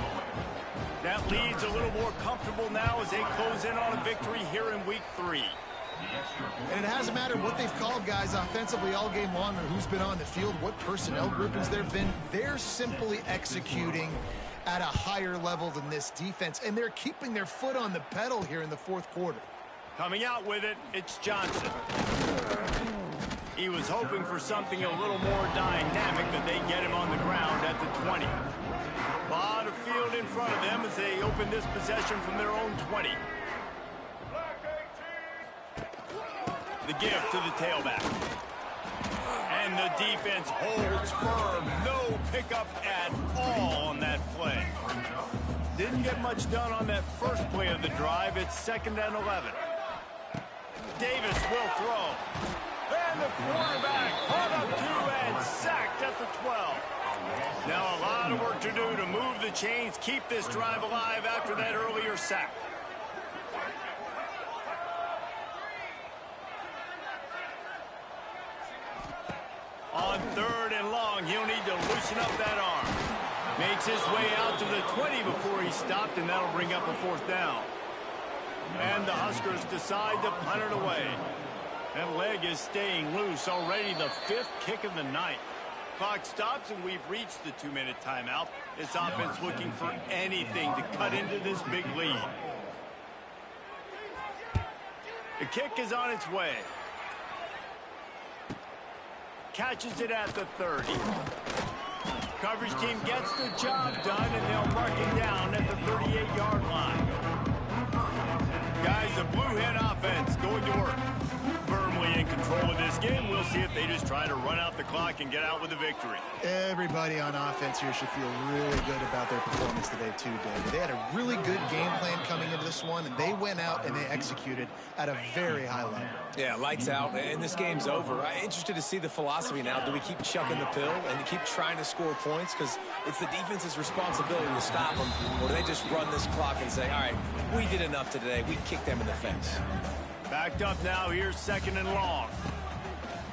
Speaker 1: That lead's a little more comfortable now as they close in on a victory here in week 3.
Speaker 2: And it hasn't mattered what they've called guys offensively all game long or who's been on the field, what personnel groupings there have been. They're simply executing at a higher level than this defense, and they're keeping their foot on the pedal here in the 4th quarter.
Speaker 1: Coming out with it, it's Johnson. He was hoping for something a little more dynamic, but they get him on the ground at the 20. A lot of field in front of them as they open this possession from their own 20. The gift to the tailback. And the defense holds firm. No pickup at all on that play. Didn't get much done on that first play of the drive. It's 2nd and 11. Davis will throw. And the quarterback caught up to and sacked at the 12. Now a lot of work to do to move the chains, keep this drive alive after that earlier sack. On 3rd and long, he'll need to loosen up that arm. Makes his way out to the 20 before he stopped, and that'll bring up a 4th down. And the Huskers decide to punt it away. That leg is staying loose. Already the 5th kick of the night. Clock stops, and we've reached the 2-minute timeout. This offense looking for anything to cut into this big lead. The kick is on its way. Catches it at the 30. Coverage team gets the job done, and they'll mark it down at the 38-yard line. Guys, the Blue Hen offense going to work. Firmly in control of this game. We'll see if they just try to run out the clock and get out with a victory.
Speaker 2: Everybody on offense here should feel really good about their performance today, too, David. They had a really good game plan coming into this one, and they went out and they executed at a very high level.
Speaker 3: Yeah, lights out, and this game's over. I'm interested to see the philosophy now. Do we keep chucking the pill and keep trying to score points? Because it's the defense's responsibility to stop them. Or do they just run this clock and say, all right, we did enough today. We kicked them in the face.
Speaker 1: Backed up now. Here's 2nd and long.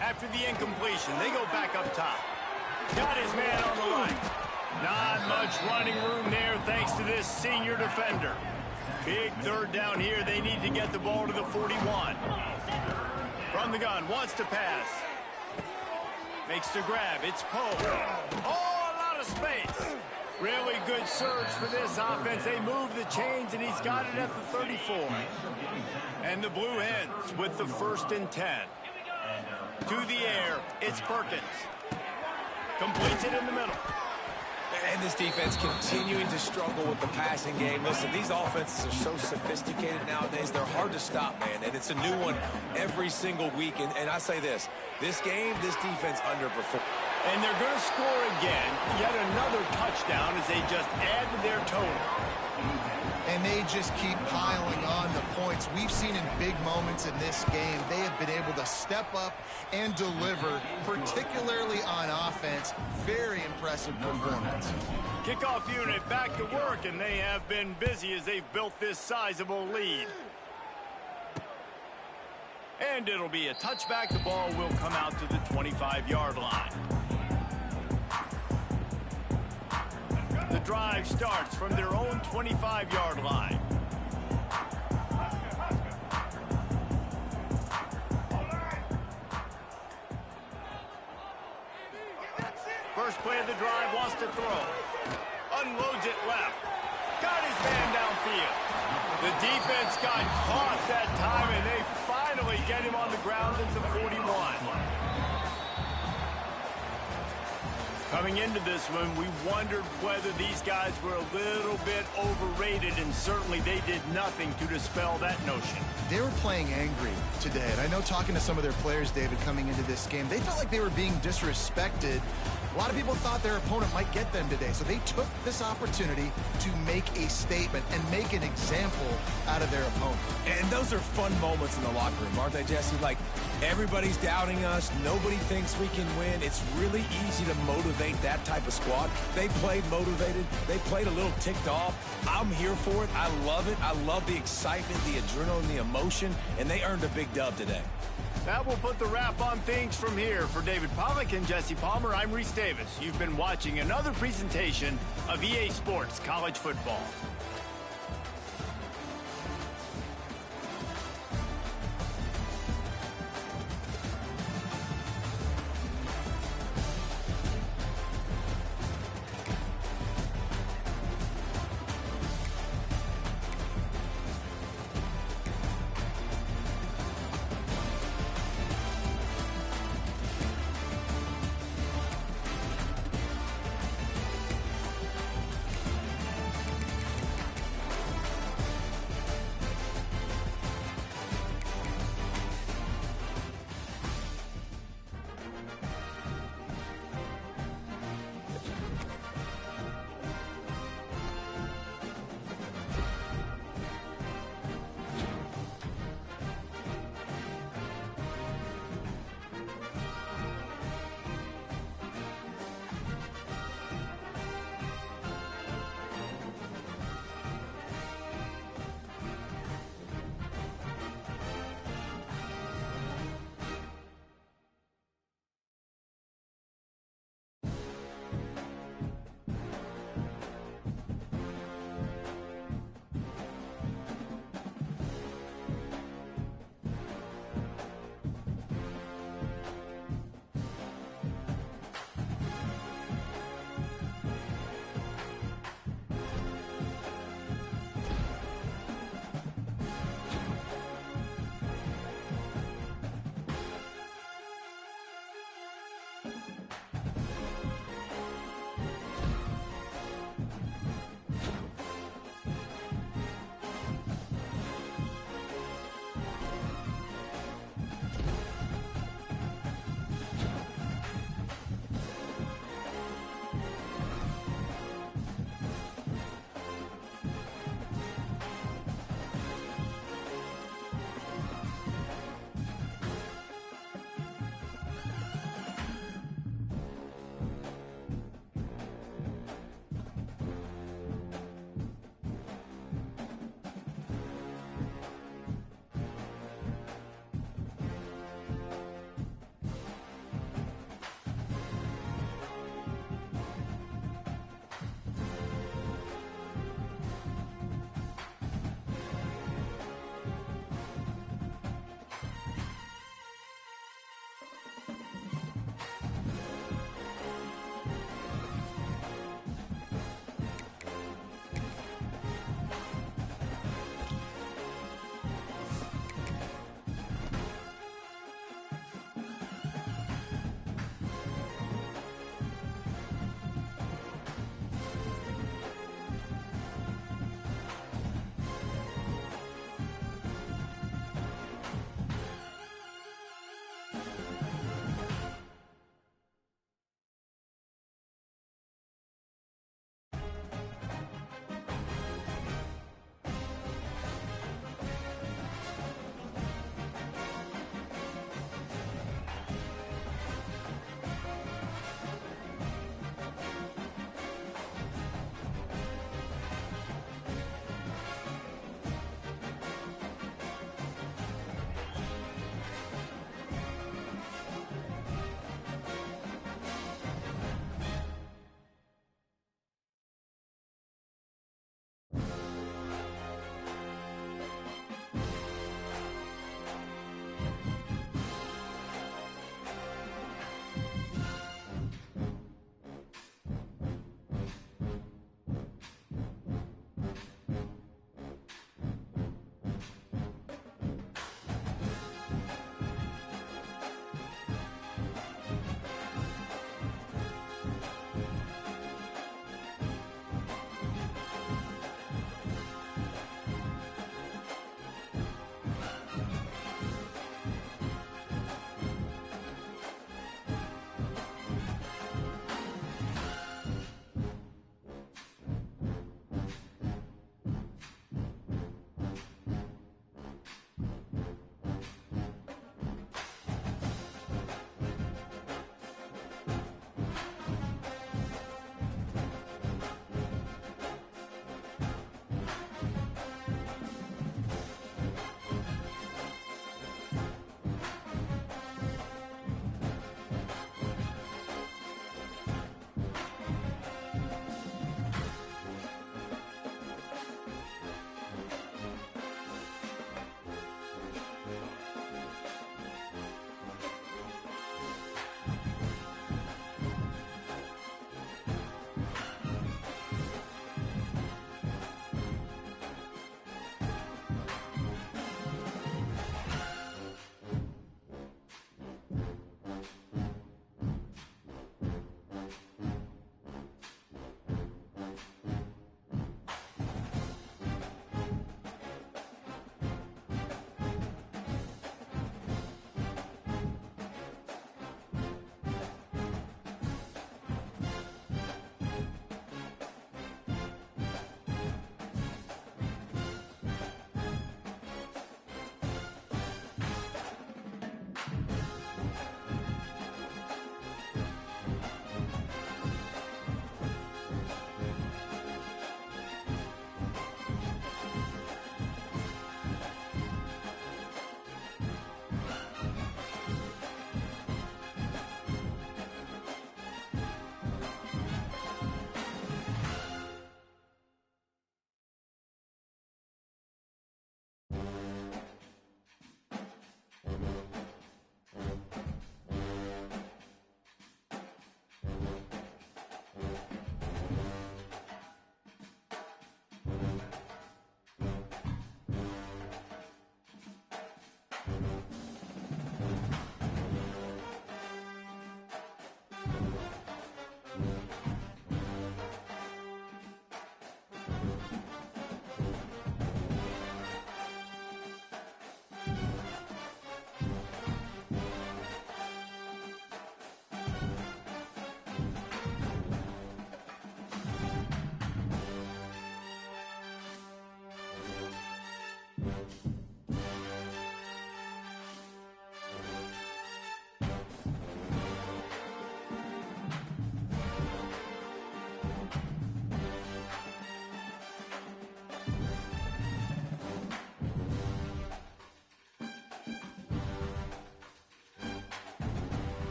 Speaker 1: After the incompletion, they go back up top. Got his man on the line. Not much running room there thanks to this senior defender. Big 3rd down here. They need to get the ball to the 41. From the gun, wants to pass. Makes the grab. It's Poe. Oh, a lot of space. Really good surge for this offense. They move the chains, and he's got it at the 34. And the Blue Hens with the 1st and 10. To the air, it's Perkins. Completes it in the middle.
Speaker 3: And this defense continuing to struggle with the passing game. Listen, these offenses are so sophisticated nowadays. They're hard to stop, man. And it's a new one every single week. And I say this game, this defense underperformed.
Speaker 1: And they're going to score again. Yet another touchdown as they just add to their total.
Speaker 2: And they just keep piling on the points. We've seen in big moments in this game, they have been able to step up and deliver, particularly on offense. Very impressive performance.
Speaker 1: Kickoff unit back to work, and they have been busy as they've built this sizable lead. And it'll be a touchback. The ball will come out to the 25-yard line. The drive starts from their own 25-yard line. First play of the drive, wants to throw. Unloads it left. Got his man downfield. The defense got caught that time, and they finally get him on the ground at the 41. Coming into this one, we wondered whether these guys were a little bit overrated, and certainly they did nothing to dispel that notion.
Speaker 2: They were playing angry today, and I know talking to some of their players, David, coming into this game, they felt like they were being disrespected. A lot of people thought their opponent might get them today, so they took this opportunity to make a statement and make an example out of their opponent.
Speaker 3: And those are fun moments in the locker room, aren't they, Jesse? Like, everybody's doubting us. Nobody thinks we can win. It's really easy to motivate that type of squad. They played motivated. They played a little ticked off. I'm here for it. I love it. I love the excitement, the adrenaline, the emotion, and they earned a big dub today.
Speaker 1: That will put the wrap on things from here. For David Pollack and Jesse Palmer, I'm Reese Davis. You've been watching another presentation of EA Sports College Football.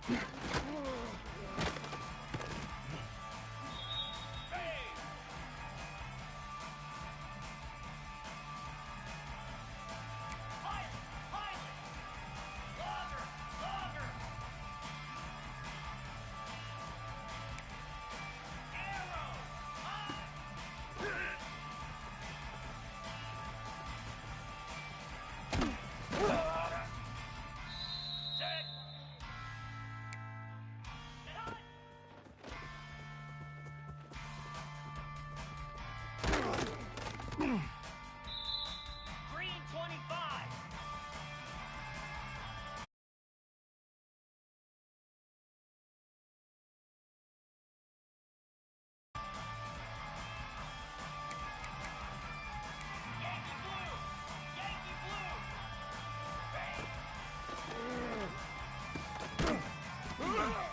Speaker 8: Green 25. Yankee blue. Yankee blue. Bang.